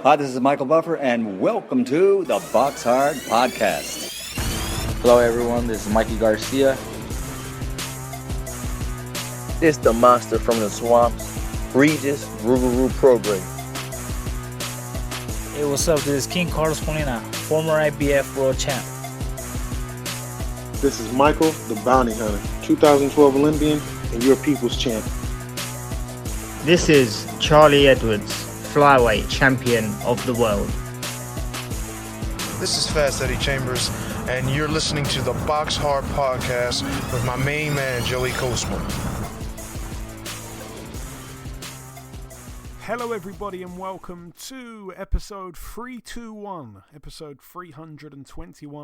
Hi, this is Michael Buffer, and welcome to the BoxHard Podcast. Hello, everyone. This is Mikey Garcia. This the monster from the swamps, Regis Rougarou Program. Hey, what's up? This is King Carlos Molina, former IBF world champ. This is Michael, the Bounty Hunter, 2012 Olympian and your people's champ. This is Charlie Edwards, flyweight champion of the world. This is Fast Eddie Chambers, and you're listening to the BoxHard Podcast with my main man, Joey Coastman. Hello everybody and welcome to episode 321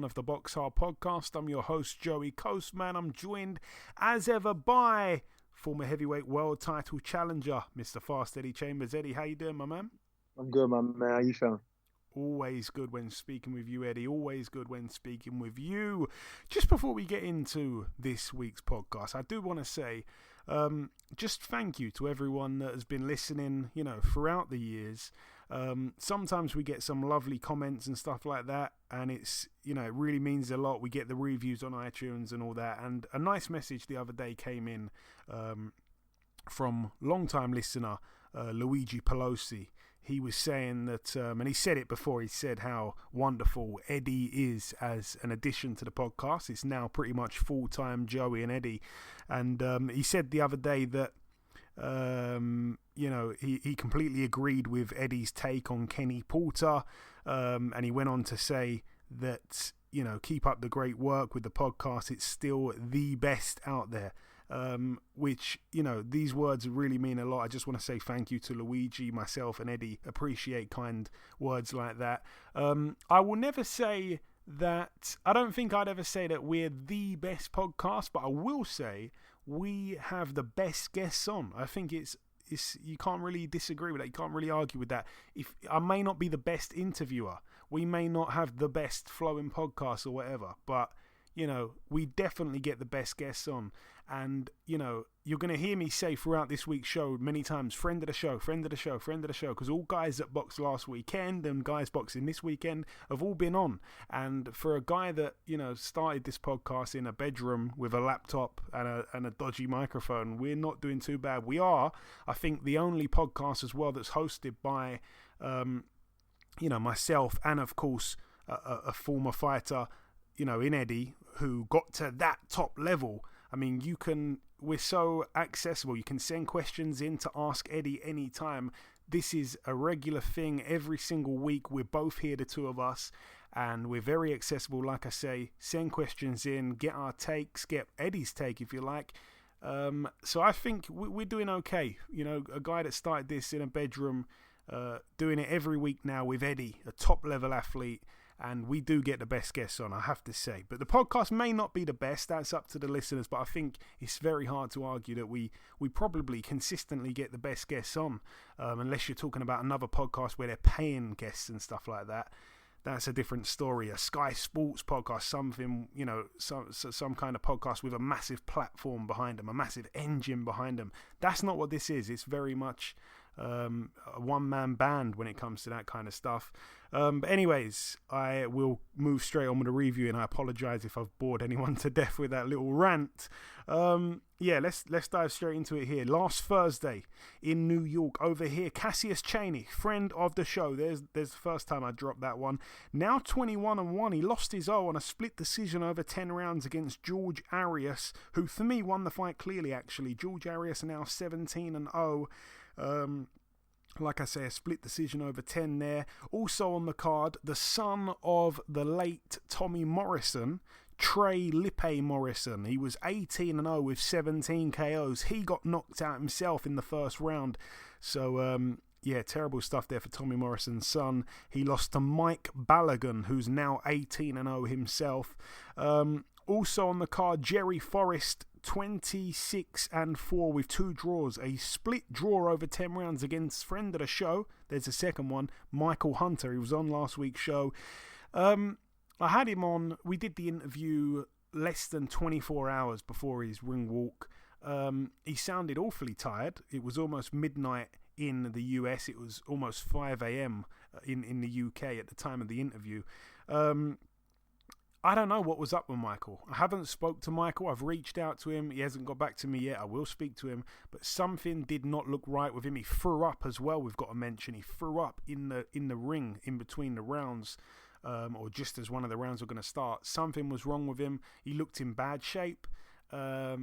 of the BoxHard Podcast. I'm your host Joey Coastman. I'm joined as ever by former heavyweight world title challenger Mr. Fast Eddie Chambers. Eddie, how you doing, my man? I'm good, my man. How you feeling? Always good when speaking with you, Eddie. Always good when speaking with you. Just before we get into this week's podcast, I do want to say just thank you to everyone that has been listening, throughout the years. Sometimes we get some lovely comments and stuff like that, and it's, it really means a lot. We get the reviews on iTunes and all that, and a nice message the other day came in from long-time listener Luigi Pelosi. He was saying that, and he said it before, he said how wonderful Eddie is as an addition to the podcast. It's now pretty much full-time Joey and Eddie. And he said the other day that, he completely agreed with Eddie's take on Kenny Porter. And he went on to say that, keep up the great work with the podcast. It's still the best out there. Which, these words really mean a lot. I just want to say thank you to Luigi, myself and Eddie. Appreciate kind words like that. I will never say that, I don't think I'd ever say that we're the best podcast, but I will say we have the best guests on. I think it's you can't really disagree with that. You can't really argue with that. If I may not be the best interviewer, we may not have the best flowing podcast or whatever, but we definitely get the best guests on. And, you're going to hear me say throughout this week's show many times, friend of the show, because all guys that boxed last weekend and guys boxing this weekend have all been on. And for a guy that, started this podcast in a bedroom with a laptop and a dodgy microphone, we're not doing too bad. We are, I think, the only podcast as well that's hosted by, myself and, of course, a former fighter, in Eddie, who got to that top level. I mean, we're so accessible. You can send questions in to ask Eddie anytime. This is a regular thing every single week. We're both here, the two of us, and we're very accessible. Like I say, send questions in, get our takes, get Eddie's take if you like. So I think we're doing okay. A guy that started this in a bedroom, doing it every week now with Eddie, a top level athlete. And we do get the best guests on, I have to say. But the podcast may not be the best. That's up to the listeners. But I think it's very hard to argue that we probably consistently get the best guests on. Unless you're talking about another podcast where they're paying guests and stuff like that. That's a different story. A Sky Sports podcast, something, some kind of podcast with a massive platform behind them, a massive engine behind them. That's not what this is. It's very much a one-man band when it comes to that kind of stuff. But anyways, I will move straight on with the review, and I apologize if I've bored anyone to death with that little rant. Let's dive straight into it here. Last Thursday in New York, over here, Cassius Chaney, friend of the show. There's the first time I dropped that one. Now 21-1. He lost his O on a split decision over 10 rounds against George Arias, who for me won the fight clearly, actually. George Arias now 17-0. Like I say, a split decision over 10 there. Also on the card, the son of the late Tommy Morrison, Trey Lippe Morrison. He was 18-0 with 17 KOs. He got knocked out himself in the first round. So, terrible stuff there for Tommy Morrison's son. He lost to Mike Balogun, who's now 18-0 himself. Also on the card, Jerry Forrest, 26-4 with 2 draws. A split draw over 10 rounds against friend of the show. There's a second one, Michael Hunter. He was on last week's show. I had him on. We did the interview less than 24 hours before his ring walk. He sounded awfully tired. It was almost midnight in the US. It was almost 5 a.m. in the UK at the time of the interview. I don't know what was up with Michael. I haven't spoke to Michael. I've reached out to him. He hasn't got back to me yet. I will speak to him. But something did not look right with him. He threw up as well, we've got to mention. He threw up in the ring in between the rounds, or just as one of the rounds were going to start. Something was wrong with him. He looked in bad shape. I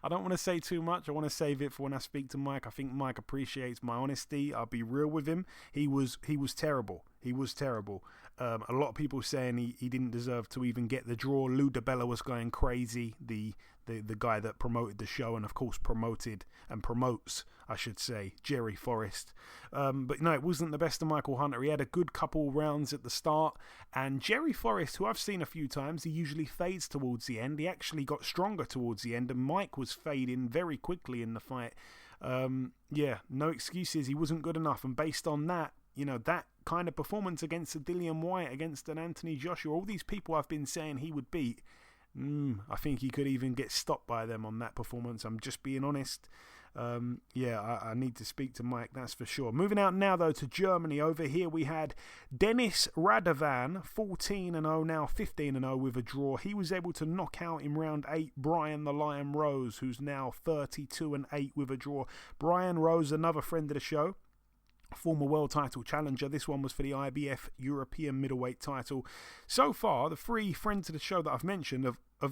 don't want to say too much. I want to save it for when I speak to Mike. I think Mike appreciates my honesty. I'll be real with him. He was terrible. He was terrible. A lot of people saying he didn't deserve to even get the draw. Lou DiBella was going crazy. The guy that promoted the show and of course promoted and promotes, I should say, Jerry Forrest. But no, it wasn't the best of Michael Hunter. He had a good couple rounds at the start, and Jerry Forrest, who I've seen a few times, he usually fades towards the end. He actually got stronger towards the end, and Mike was fading very quickly in the fight. Yeah, no excuses. He wasn't good enough, and based on that, that kind of performance against a Dillian Whyte, against an Anthony Joshua, all these people I've been saying he would beat, I think he could even get stopped by them on that performance. I'm just being honest. I need to speak to Mike, that's for sure. Moving out now, though, to Germany. Over here we had Denis Radovan, 14-0, now 15-0 with a draw. He was able to knock out in round 8 Brian the Lion Rose, who's now 32-8 with a draw. Brian Rose, another friend of the show, former world title challenger. This one was for the IBF European middleweight title. So far, the 3 friends of the show that I've mentioned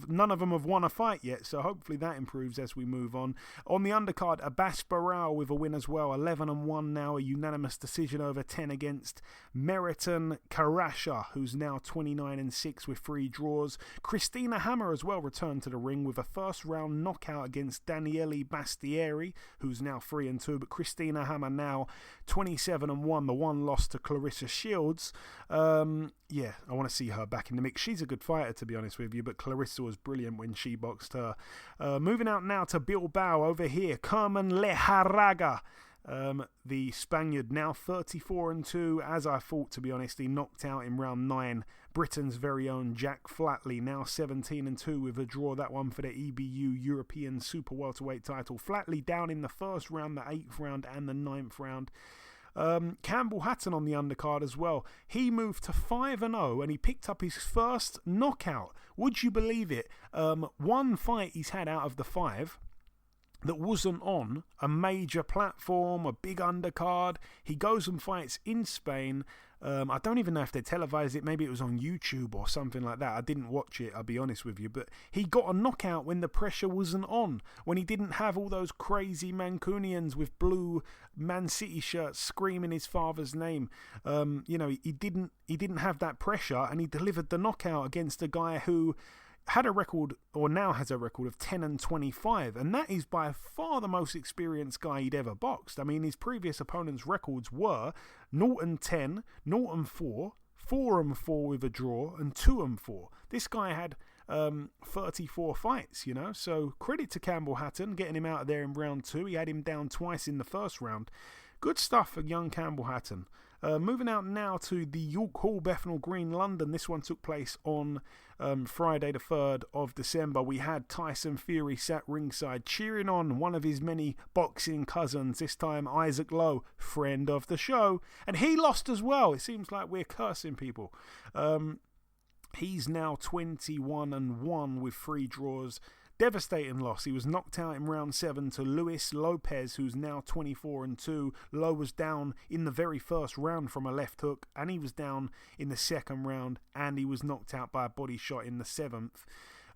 none of them have won a fight yet, so hopefully that improves as we move on. On the undercard, Abbas Barao with a win as well, 11-1 now, a unanimous decision over 10 against Meriton Karasha, who's now 29-6 with 3 draws. Christina Hammer as well returned to the ring with a first round knockout against Daniele Bastieri, who's now 3-2, but Christina Hammer now 27-1, the one loss to Clarissa Shields. Yeah, I want to see her back in the mix. She's a good fighter, to be honest with you, but Clarissa was brilliant when she boxed her. Moving out now to Bilbao over here, Kerman Lejarraga. The Spaniard now 34-2, as I thought, to be honest. He knocked out in round 9 Britain's very own Jack Flatley, now 17-2 with a draw, that one for the EBU European Super Welterweight title. Flatley down in the first round, the 8th round and the 9th round. Campbell Hatton on the undercard as well. He moved to 5-0 and he picked up his first knockout. Would you believe it? One fight he's had out of the 5 that wasn't on a major platform, a big undercard. He goes and fights in Spain. I don't even know if they televised it. Maybe it was on YouTube or something like that. I didn't watch it, I'll be honest with you. But he got a knockout when the pressure wasn't on, when he didn't have all those crazy Mancunians with blue Man City shirts screaming his father's name. He didn't have that pressure, and he delivered the knockout against a guy who had a record, or now has a record, of 10-25, and that is by far the most experienced guy he'd ever boxed. I mean, his previous opponents' records were 0-10, 0-4, 4-4 with a draw, and 2-4. This guy had 34 fights, so credit to Campbell Hatton, getting him out of there in round 2. He had him down twice in the first round. Good stuff for young Campbell Hatton. Moving out now to the York Hall, Bethnal Green, London. This one took place on Friday the 3rd of December. We had Tyson Fury sat ringside cheering on one of his many boxing cousins, this time Isaac Lowe, friend of the show, and he lost as well. It seems like we're cursing people. He's now 21-1 with 3 draws. Devastating loss. He was knocked out in round 7 to Luis Lopez, who's now 24-2. Lowe was down in the very first round from a left hook, and he was down in the second round, and he was knocked out by a body shot in the 7th.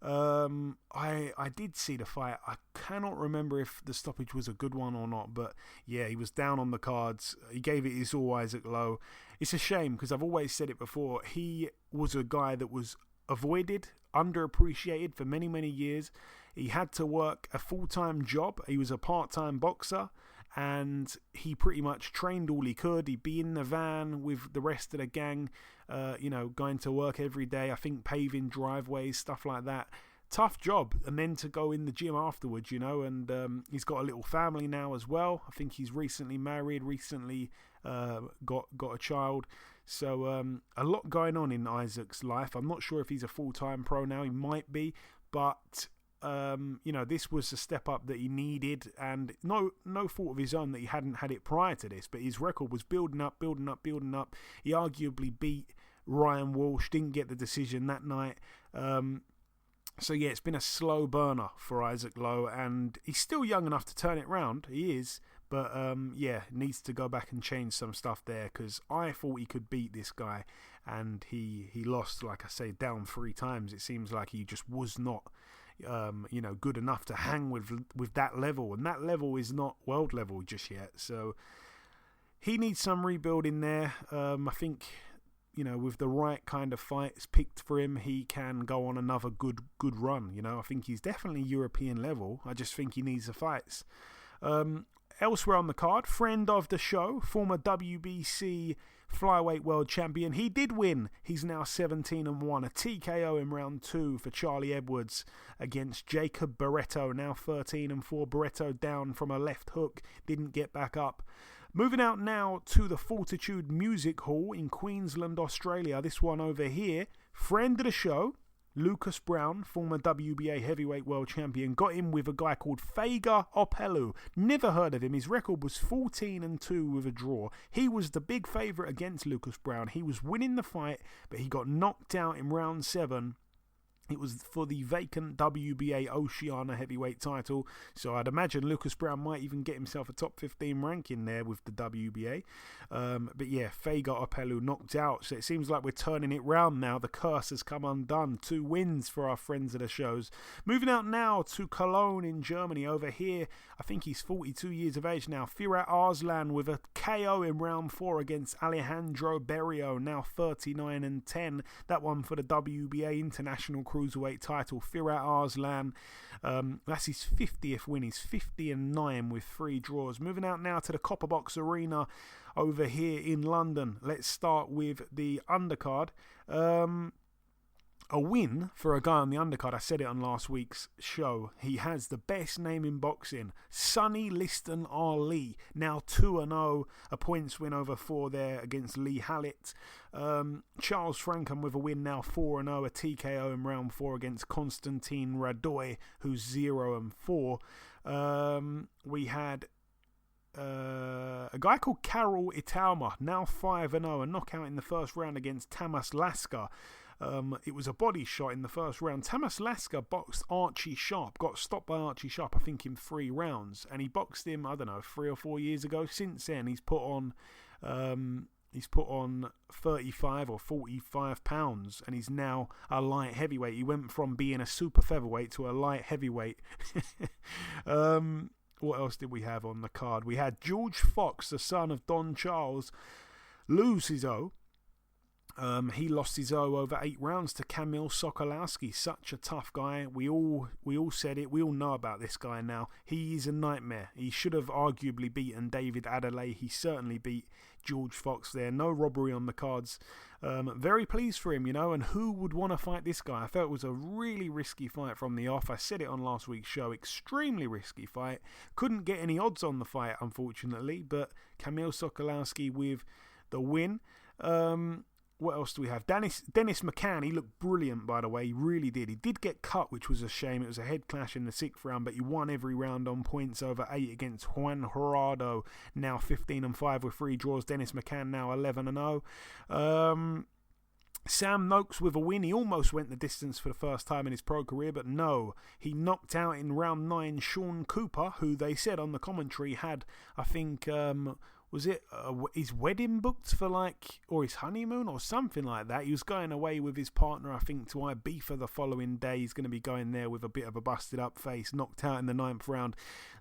I did see the fight. I cannot remember if the stoppage was a good one or not, but yeah, he was down on the cards. He gave it his all, Isaac Lowe. It's a shame, because I've always said it before. He was a guy that was avoided, underappreciated for many, many years. He had to work a full-time job. He was a part-time boxer, and he pretty much trained all he could. He'd be in the van with the rest of the gang, going to work every day, I think paving driveways, stuff like that. Tough job. And then to go in the gym afterwards, and he's got a little family now as well. I think he's recently married, got a child. So a lot going on in Isaac's life. I'm not sure if he's a full-time pro now. He might be, but this was a step up that he needed, and no fault of his own that he hadn't had it prior to this, but his record was building up. He arguably beat Ryan Walsh, didn't get the decision that night. So yeah, it's been a slow burner for Isaac Lowe, and he's still young enough to turn it round. He is, but needs to go back and change some stuff there, because I thought he could beat this guy, and he lost, like I say, down 3 times. It seems like he just was not, good enough to hang with that level, and that level is not world level just yet. So he needs some rebuilding there. I think, with the right kind of fights picked for him, he can go on another good run. I think he's definitely European level. I just think he needs the fights. Elsewhere on the card, friend of the show, former WBC flyweight world champion. He did win. He's now 17-1. A TKO in round 2 for Charlie Edwards against Jacob Barreto. Now 13-4. Barreto down from a left hook. Didn't get back up. Moving out now to the Fortitude Music Hall in Queensland, Australia. This one over here, friend of the show, Lucas Browne, former WBA heavyweight world champion, got in with a guy called Fega Opelu. Never heard of him. His record was 14-2 with a draw. He was the big favourite against Lucas Browne. He was winning the fight, but he got knocked out in round 7. It was for the vacant WBA Oceania heavyweight title, so I'd imagine Lucas Browne might even get himself a top 15 ranking there with the WBA. But yeah, Fega Opelu knocked out, so it seems like we're turning it round now. The curse has come undone. 2 wins for our friends of the shows. Moving out now to Cologne in Germany. Over here, I think he's 42 years of age now. Firat Arslan with a KO in round 4 against Alejandro Berrio, now 39-10. That one for the WBA International Cruiserweight title. Firat Arslan, that's his 50th win. He's 50-9 with 3 draws. Moving out now to the Copper Box Arena over here in London. Let's start with the undercard. A win for a guy on the undercard. I said it on last week's show. He has the best name in boxing. Sonny Liston Ali. Now 2-0. A points win over 4 there against Lee Hallett. Charles Frankham with a win now 4-0. A TKO in round 4 against Konstantin Radoy, who's 0-4. We had a guy called Karol Itauma, now 5-0. A knockout in the first round against Tamas Lasker. It was a body shot in the first round. Tamas Lasker boxed Archie Sharp, got stopped by Archie Sharp, I think, in 3 rounds, and he boxed him, 3 or 4 years ago. Since then, he's put on 35 or 45 pounds, and he's now a light heavyweight. He went from being a super featherweight to a light heavyweight. What else did we have on the card? We had George Fox, the son of Don Charles, lose his O. He lost his O over 8 rounds to Kamil Sokolowski. Such a tough guy. We all said it. We all know about this guy now. He is a nightmare. He should have arguably beaten David Adelaide. He certainly beat George Fox there. No robbery on the cards. Very pleased for him, and who would want to fight this guy? I felt it was a really risky fight from the off. I said it on last week's show. Extremely risky fight. Couldn't get any odds on the fight, unfortunately, but Kamil Sokolowski with the win. What else do we have? Dennis McCann, he looked brilliant, by the way. He really did. He did get cut, which was a shame. It was a head clash in the 6th round, but he won every round on points over 8 against Juan Gerardo, now 15-5 with 3 draws. Dennis McCann now 11-0. Sam Noakes with a win. He almost went the distance for the first time in his pro career, but no. He knocked out in round 9 Sean Cooper, who they said on the commentary had, I think, was it his wedding booked for or his honeymoon or something like that. He was going away with his partner, I think, to Ibiza the following day. He's going to be going there with a bit of a busted up face, knocked out in the 9th round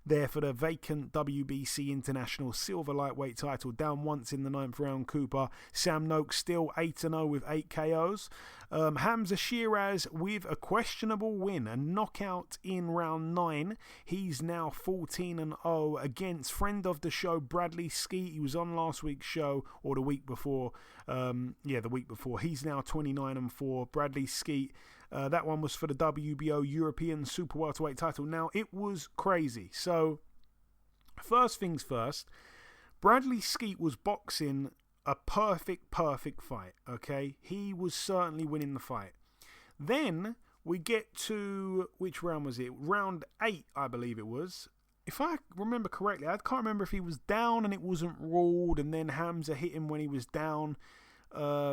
there for the vacant WBC International Silver Lightweight title. Down once in the 9th round, Cooper. Sam Noakes still 8-0 with 8 KOs. Hamza Shiraz with a questionable win, a knockout in round 9. He's now 14-0 against friend of the show Bradley Skeet. He was on last week's show, or the week before. The week before. He's now 29-4. Bradley Skeet. That one was for the WBO European Super Welterweight title. Now, it was crazy. So, first things first, Bradley Skeet was boxing a perfect fight, okay? He was certainly winning the fight. Then we get to, which round was it? Round 8, I believe it was. If I remember correctly, I can't remember if he was down and it wasn't ruled, and then Hamza hit him when he was down. I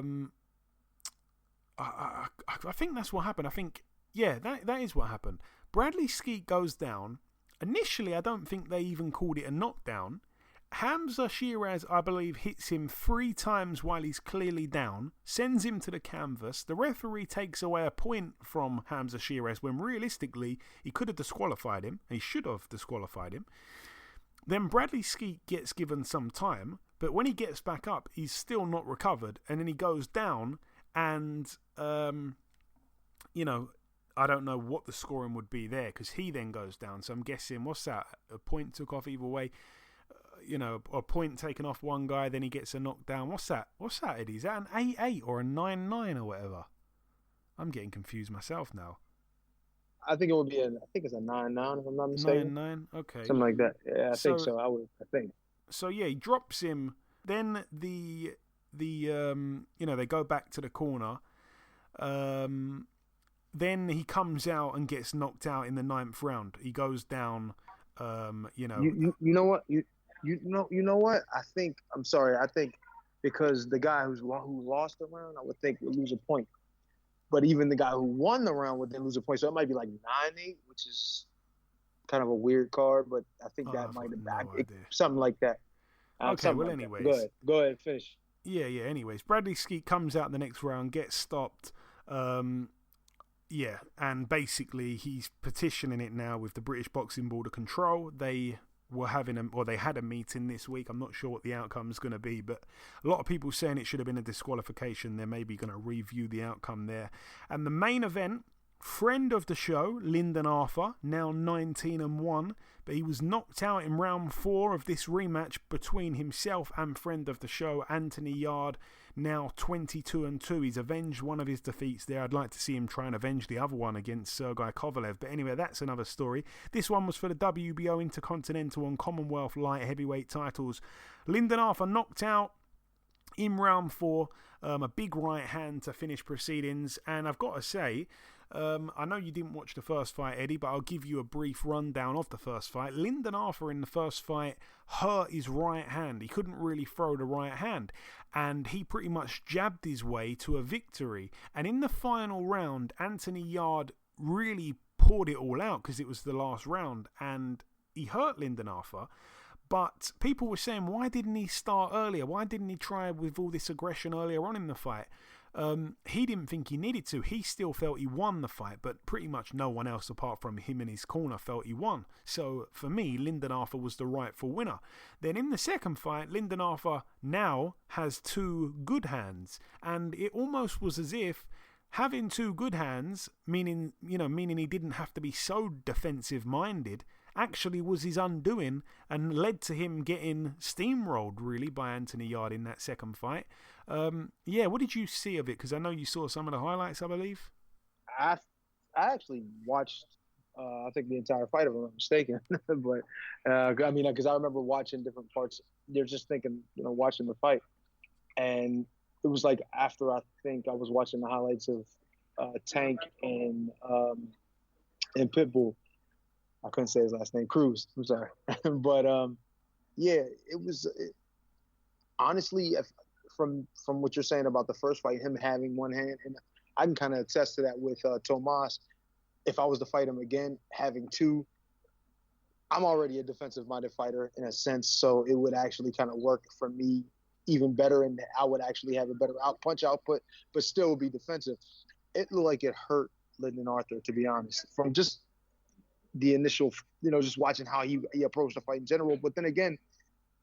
think that's what happened. I think, yeah, that is what happened. Bradley Skeet goes down. Initially, I don't think they even called it a knockdown. Hamza Shiraz, I believe, hits him 3 times while he's clearly down, sends him to the canvas. The referee takes away a point from Hamza Shiraz when realistically he could have disqualified him. He should have disqualified him. Then Bradley Skeet gets given some time, but when he gets back up, he's still not recovered, and then he goes down, and you know, I don't know what the scoring would be there because he then goes down. So I'm guessing, what's that? A point took off either way. You know, a point taken off one guy, then he gets a knockdown. What's that? What's that, Eddie? Is that an 8-8 or a 9-9 or whatever? I'm getting confused myself now. I think it would be I think it's a 9-9 if I'm not mistaken. 9-9, okay. Something like that. Yeah, I think so. I think. So yeah, he drops him. Then the you know, they go back to the corner. Then he comes out and gets knocked out in the 9th round. He goes down. You know. You know what? You know what? I think because the guy who lost the round, I would think would lose a point. But even the guy who won the round would then lose a point. So it might be like 9-8, which is kind of a weird card, but I think that might have been something like that. Okay, well, anyways. Go ahead, finish. Yeah, anyways. Bradley Skeet comes out the next round, gets stopped. Yeah, and basically he's petitioning it now with the British Boxing Board of Control. They were they had a meeting this week. I'm not sure what the outcome is going to be, but a lot of people saying it should have been a disqualification. They're maybe going to review the outcome there. And the main event, friend of the show, Lyndon Arthur, now 19-1, but he was knocked out in round 4 of this rematch between himself and friend of the show, Anthony Yarde, now 22-2. He's avenged one of his defeats there. I'd like to see him try and avenge the other one against Sergei Kovalev. But anyway, that's another story. This one was for the WBO Intercontinental and Commonwealth Light-Heavyweight titles. Lyndon Arthur knocked out in round 4, a big right hand to finish proceedings. And I've got to say, I know you didn't watch the first fight, Eddie, but I'll give you a brief rundown of the first fight. Lyndon Arthur in the first fight hurt his right hand. He couldn't really throw the right hand, and he pretty much jabbed his way to a victory. And in the final round, Anthony Yarde really poured it all out because it was the last round, and he hurt Lyndon Arthur. But people were saying, why didn't he start earlier? Why didn't he try with all this aggression earlier on in the fight? He didn't think he needed to. He still felt he won the fight, but pretty much no one else apart from him and his corner felt he won. So for me, Lyndon Arthur was the rightful winner. Then in the second fight, Lyndon Arthur now has 2 good hands, and it almost was as if having 2 good hands, meaning he didn't have to be so defensive minded, actually was his undoing and led to him getting steamrolled really by Anthony Yarde in that second fight. Yeah, what did you see of it? Because I know you saw some of the highlights, I believe. I actually watched, I think the entire fight, if I'm not mistaken. But I mean, because I remember watching different parts. You're just thinking, watching the fight, and it was like after I think I was watching the highlights of Tank and Pitbull. I couldn't say his last name, Cruz. I'm sorry. But, yeah, it was honestly, from what you're saying about the first fight, him having one hand, and I can kind of attest to that with Tomas. If I was to fight him again, having 2, I'm already a defensive-minded fighter in a sense, so it would actually kind of work for me even better, and I would actually have a better punch output, but still be defensive. It looked like it hurt Lyndon Arthur, to be honest, from just the initial, just watching how he approached the fight in general. But then again,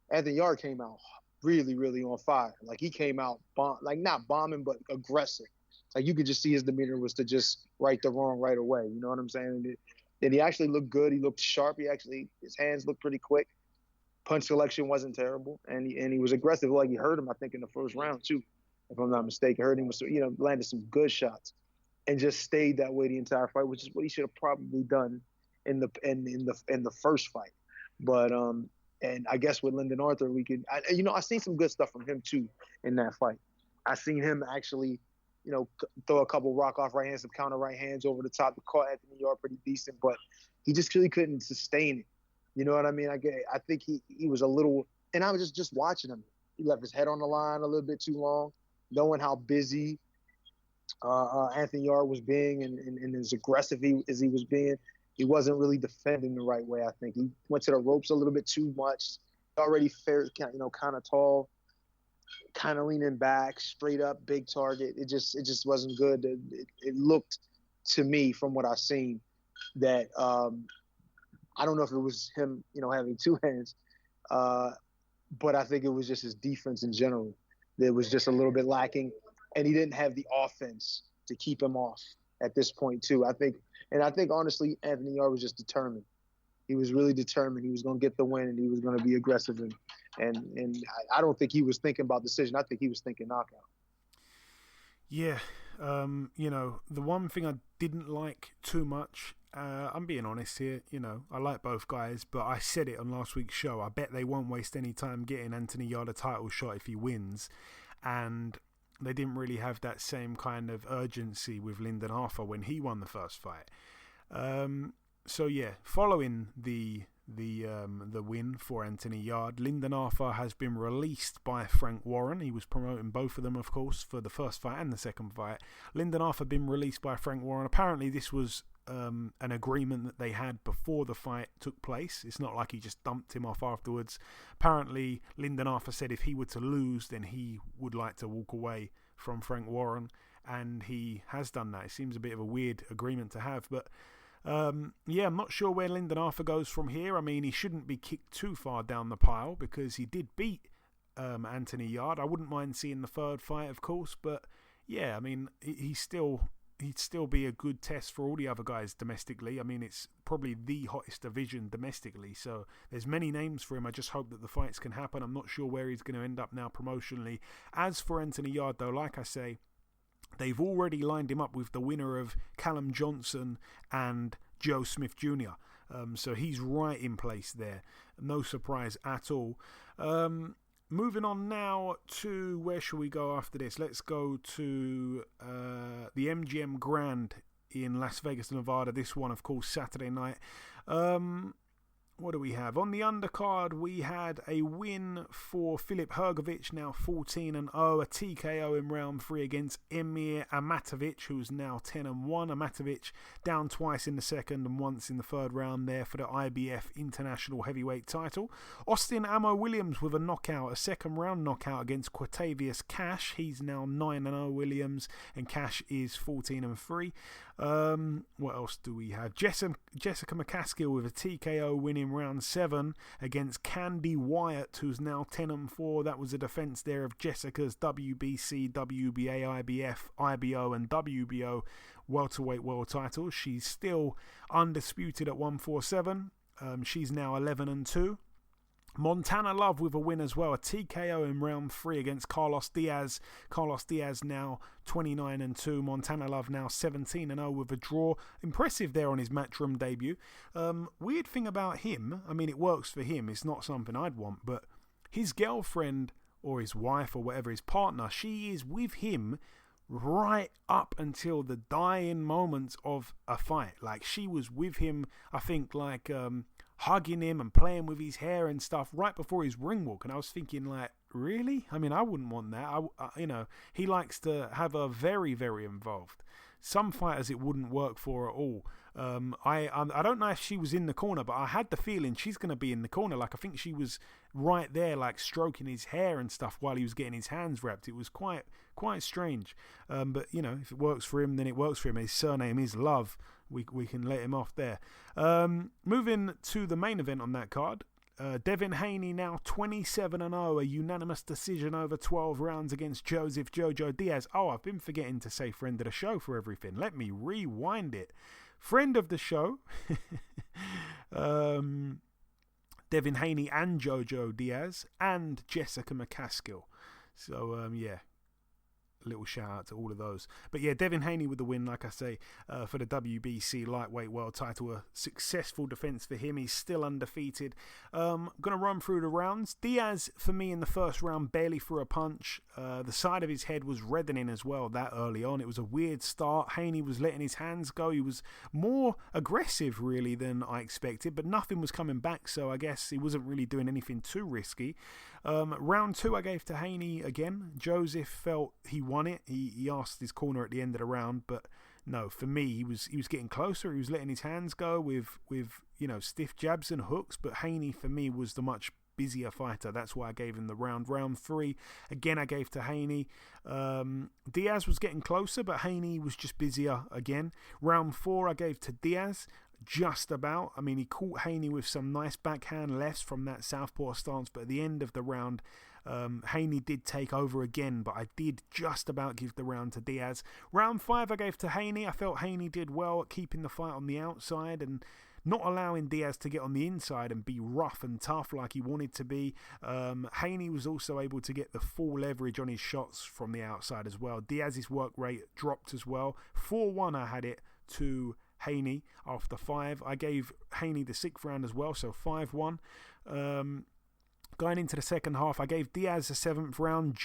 Anthony Yarde came out really, really on fire. Like, he came out, not bombing, but aggressive. Like, you could just see his demeanor was to just right the wrong right away. You know what I'm saying? And he actually looked good. He looked sharp. His hands looked pretty quick. Punch selection wasn't terrible. And he was aggressive. Like, he hurt him, I think, in the first round, too, if I'm not mistaken. Hurt him, landed some good shots and just stayed that way the entire fight, which is what he should have probably done in the first fight. But and I guess with Lyndon Arthur, I seen some good stuff from him too in that fight. I seen him actually throw a couple rock-off right hands, some counter right hands over the top to caught Anthony Yarde pretty decent, but he just really couldn't sustain it. You know what I mean? I think he was a little – and I was just watching him. He left his head on the line a little bit too long, knowing how busy Anthony Yarde was being and as aggressive as he was being. He wasn't really defending the right way, I think. He went to the ropes a little bit too much. Already fair, kind of tall, kind of leaning back, straight up, big target. It just wasn't good. It looked to me, from what I've seen, that I don't know if it was him, having two hands, but I think it was just his defense in general that was just a little bit lacking, and he didn't have the offense to keep him off at this point too. I think honestly, Anthony Yarde was just determined. He was really determined. He was going to get the win, and he was going to be aggressive. And I don't think he was thinking about decision. I think he was thinking knockout. Yeah, the one thing I didn't like too much, I'm being honest here, I like both guys, but I said it on last week's show. I bet they won't waste any time getting Anthony Yarde a title shot if he wins. And they didn't really have that same kind of urgency with Lyndon Arthur when he won the first fight. So yeah, following the win for Anthony Yarde, Lyndon Arthur has been released by Frank Warren. He was promoting both of them, of course, for the first fight and the second fight. Lyndon Arthur been released by Frank Warren. Apparently this was an agreement that they had before the fight took place. It's not like he just dumped him off afterwards. Apparently Lyndon Arthur said if he were to lose, then he would like to walk away from Frank Warren, and he has done that. It seems a bit of a weird agreement to have, but I'm not sure where Lyndon Arthur goes from here. I mean, he shouldn't be kicked too far down the pile because he did beat Anthony Yarde. I wouldn't mind seeing the third fight, of course, but yeah, I mean, he'd still be a good test for all the other guys domestically. I mean, it's probably the hottest division domestically, so there's many names for him. I just hope that the fights can happen. I'm not sure where he's going to end up now promotionally. As for Anthony Yarde, though, like I say, they've already lined him up with the winner of Callum Johnson and Joe Smith Jr. So he's right in place there. No surprise at all. Moving on now to, where shall we go after this? Let's go to the MGM Grand in Las Vegas, Nevada. This one, of course, Saturday night. What do we have? On the undercard, we had a win for Filip Hrgović, now 14-0, a TKO in round 3 against Emir Amatovic, who's now 10-1. Amatovic down twice in the second and once in the third round there for the IBF International Heavyweight title. Austin Amo Williams with a knockout, a second round knockout against Quatavius Cash. He's now 9-0 Williams, and Cash is 14-3. What else do we have? Jessica McCaskill with a TKO win in round 7 against Candy Wyatt, who's now 10-4. That was a defense there of Jessica's WBC, WBA, IBF, IBO and WBO welterweight world titles. She's still undisputed at 147. She's now 11-2. Montana Love with a win as well, a TKO in round 3 against Carlos Diaz. Carlos Diaz now 29-2. Montana Love now 17-0 with a draw. Impressive there on his Matchroom debut. Weird thing about him, I mean, it works for him. It's not something I'd want, but his girlfriend or his wife or whatever, his partner, she is with him right up until the dying moments of a fight. Like, she was with him, I think, like hugging him and playing with his hair and stuff right before his ring walk, and I was thinking, like, really? I mean, I wouldn't want that. He likes to have her very, very involved. Some fighters it wouldn't work for at all. I don't know if she was in the corner, but I had the feeling she's going to be in the corner. Like, I think she was right there, like, stroking his hair and stuff while he was getting his hands wrapped. It was quite strange. But, if it works for him, then it works for him. His surname is Love. We can let him off there. Moving to the main event on that card. Devin Haney now 27-0, a unanimous decision over 12 rounds against Joseph Jojo Diaz. Oh, I've been forgetting to say friend of the show for everything. Let me rewind it. Friend of the show, Devin Haney and Jojo Diaz and Jessica McCaskill. So, little shout out to all of those. But yeah, Devin Haney with the win, like I say, for the WBC lightweight world title. A successful defense for him. He's still undefeated. Going to run through the rounds. Diaz, for me, in the first round, barely threw a punch. The side of his head was reddening as well that early on. It was a weird start. Haney was letting his hands go. He was more aggressive, really, than I expected, but nothing was coming back, so I guess he wasn't really doing anything too risky. Round 2 I gave to Haney again. Joseph felt he won it. He asked his corner at the end of the round, but no, for me, he was getting closer. He was letting his hands go with stiff jabs and hooks, but Haney, for me, was the much busier fighter. That's why I gave him the round. Round 3, again, I gave to Haney. Diaz was getting closer, but Haney was just busier again. Round 4, I gave to Diaz. Just about. I mean, he caught Haney with some nice backhand lefts from that southpaw stance, but at the end of the round, Haney did take over again, but I did just about give the round to Diaz. Round 5 I gave to Haney. I felt Haney did well at keeping the fight on the outside and not allowing Diaz to get on the inside and be rough and tough like he wanted to be. Haney was also able to get the full leverage on his shots from the outside as well. Diaz's work rate dropped as well. 4-1 I had it to Haney after 5. I gave Haney the 6th round as well, so 5-1. Going into the second half, I gave Diaz the 7th round.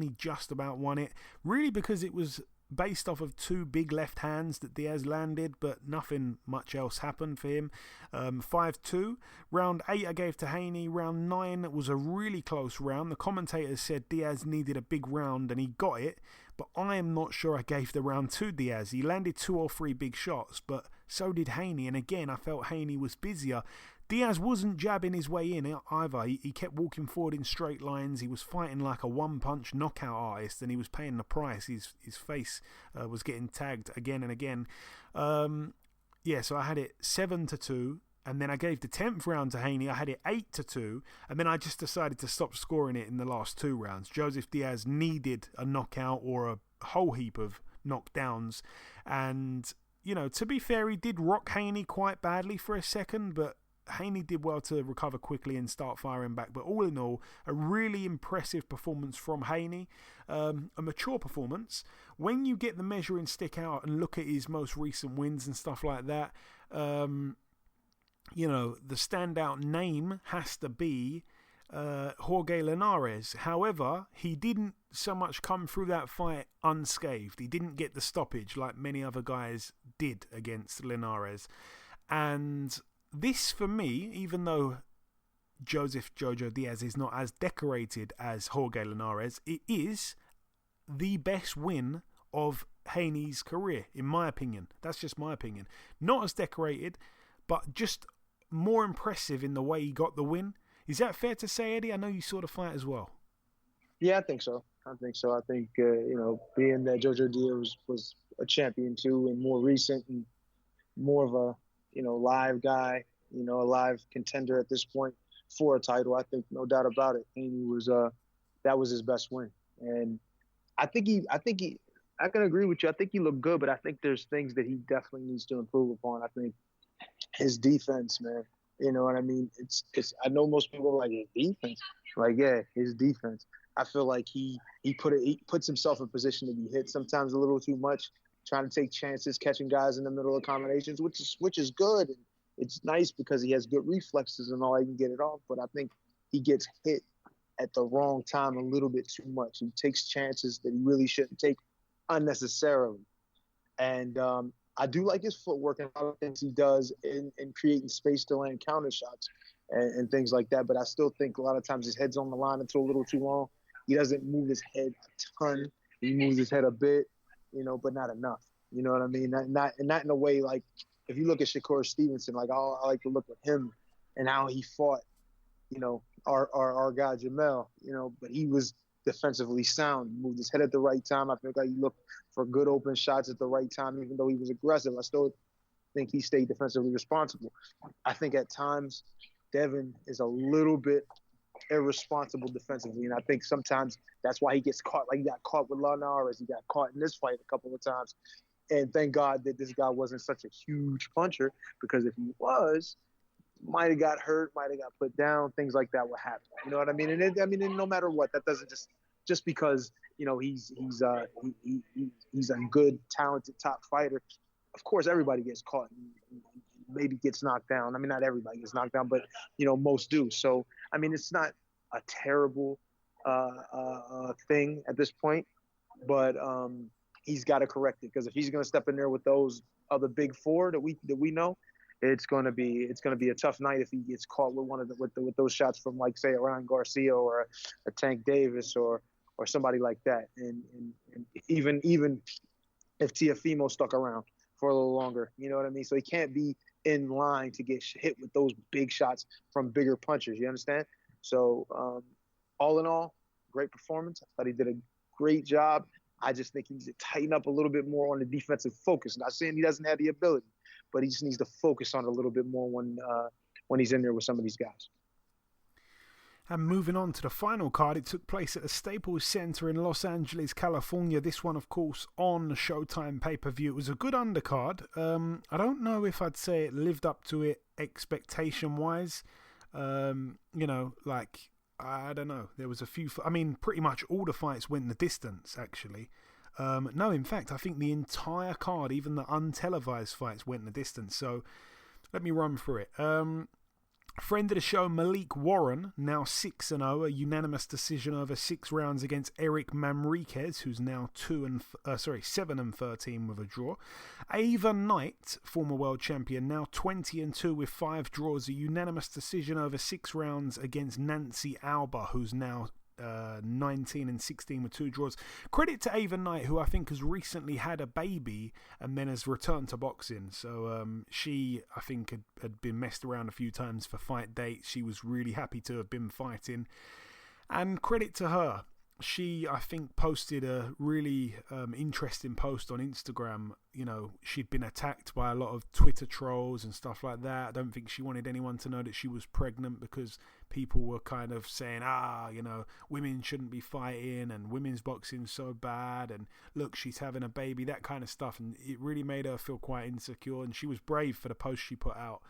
He just about won it. Really because it was based off of 2 big left hands that Diaz landed, but nothing much else happened for him. 5-2. Round 8 I gave to Haney. Round 9 was a really close round. The commentators said Diaz needed a big round and he got it, but I am not sure I gave the round to Diaz. He landed 2 or 3 big shots, but so did Haney, and again I felt Haney was busier. Diaz wasn't jabbing his way in either. He kept walking forward in straight lines. He was fighting like a one-punch knockout artist, and he was paying the price. His face was getting tagged again and again. So I had it 7-2, and then I gave the 10th round to Haney. I had it 8-2, and then I just decided to stop scoring it in the last 2 rounds. Joseph Diaz needed a knockout or a whole heap of knockdowns, and to be fair, he did rock Haney quite badly for a second, but Haney did well to recover quickly and start firing back. But all in all, a really impressive performance from Haney. A mature performance. When you get the measuring stick out and look at his most recent wins and stuff like that, the standout name has to be Jorge Linares. However, he didn't so much come through that fight unscathed. He didn't get the stoppage like many other guys did against Linares. And this, for me, even though Joseph Jojo Diaz is not as decorated as Jorge Linares, it is the best win of Haney's career, in my opinion. That's just my opinion. Not as decorated, but just more impressive in the way he got the win. Is that fair to say, Eddie? I know you saw the fight as well. Yeah, I think so. I think, being that Jojo Diaz was a champion too and more recent and more of a, live guy, a live contender at this point for a title, I think no doubt about it, Haney was, that was his best win. And I can agree with you. I think he looked good, but I think there's things that he definitely needs to improve upon. I think his defense, man, you know what I mean? I know most people are like, his defense. Like, yeah, his defense. I feel like he puts himself in position to be hit sometimes a little too much, trying to take chances, catching guys in the middle of combinations, which is good. And it's nice because he has good reflexes and all. He can get it off. But I think he gets hit at the wrong time a little bit too much. He takes chances that he really shouldn't take unnecessarily. And I do like his footwork and other things he does in creating space to land counter shots and things like that. But I still think a lot of times his head's on the line until a little too long. He doesn't move his head a ton. He moves his head a bit, but not enough. You know what I mean? Not in a way like if you look at Shakur Stevenson, like I like to look at him and how he fought, our guy Jamel, but he was defensively sound. He moved his head at the right time. I think like he looked for good open shots at the right time, even though he was aggressive. I still think he stayed defensively responsible. I think at times Devin is a little bit irresponsible defensively, and I think sometimes that's why he gets caught. Like he got caught with Linares, he got caught in this fight a couple of times. And thank God that this guy wasn't such a huge puncher, because if he was, might have got hurt, might have got put down, things like that would happen. You know what I mean? And no matter what, that doesn't just just because he's a good, talented top fighter. Of course, everybody gets caught and maybe gets knocked down. I mean, not everybody gets knocked down, but most do. So I mean, it's not a terrible thing at this point, but he's got to correct it, because if he's going to step in there with those other big four that we know, it's going to be a tough night if he gets caught with those shots from, like, say, a Ryan Garcia or a Tank Davis or somebody like that, and even if Teofimo stuck around for a little longer, you know what I mean? So he can't be in line to get hit with those big shots from bigger punchers. You understand? So all in all, great performance. I thought he did a great job. I just think he needs to tighten up a little bit more on the defensive focus. Not saying he doesn't have the ability, but he just needs to focus on it a little bit more when he's in there with some of these guys. And moving on to the final card, it took place at the Staples Center in Los Angeles, California. This one, of course, on Showtime pay-per-view. It was a good undercard. I don't know if I'd say it lived up to it expectation-wise. I don't know. There was a few... pretty much all the fights went the distance, actually. No, in fact, I think the entire card, even the untelevised fights, went the distance. So let me run through it. Friend of the show, Malik Warren, now 6-0, a unanimous decision over 6 rounds against Eric Manriquez, who's now 7-13 with a draw. Ava Knight, former world champion, now 20-2 with 5 draws, a unanimous decision over 6 rounds against Nancy Alba, who's now 19-16 with 2 draws. Credit to Ava Knight, who I think has recently had a baby and then has returned to boxing. So she, I think, had been messed around a few times for fight dates. She was really happy to have been fighting, and credit to her. She, I think, posted a really interesting post on Instagram. She'd been attacked by a lot of Twitter trolls and stuff like that. I don't think she wanted anyone to know that she was pregnant, because people were kind of saying, women shouldn't be fighting and women's boxing's so bad, and look, she's having a baby, that kind of stuff. And it really made her feel quite insecure, and she was brave for the post she put out.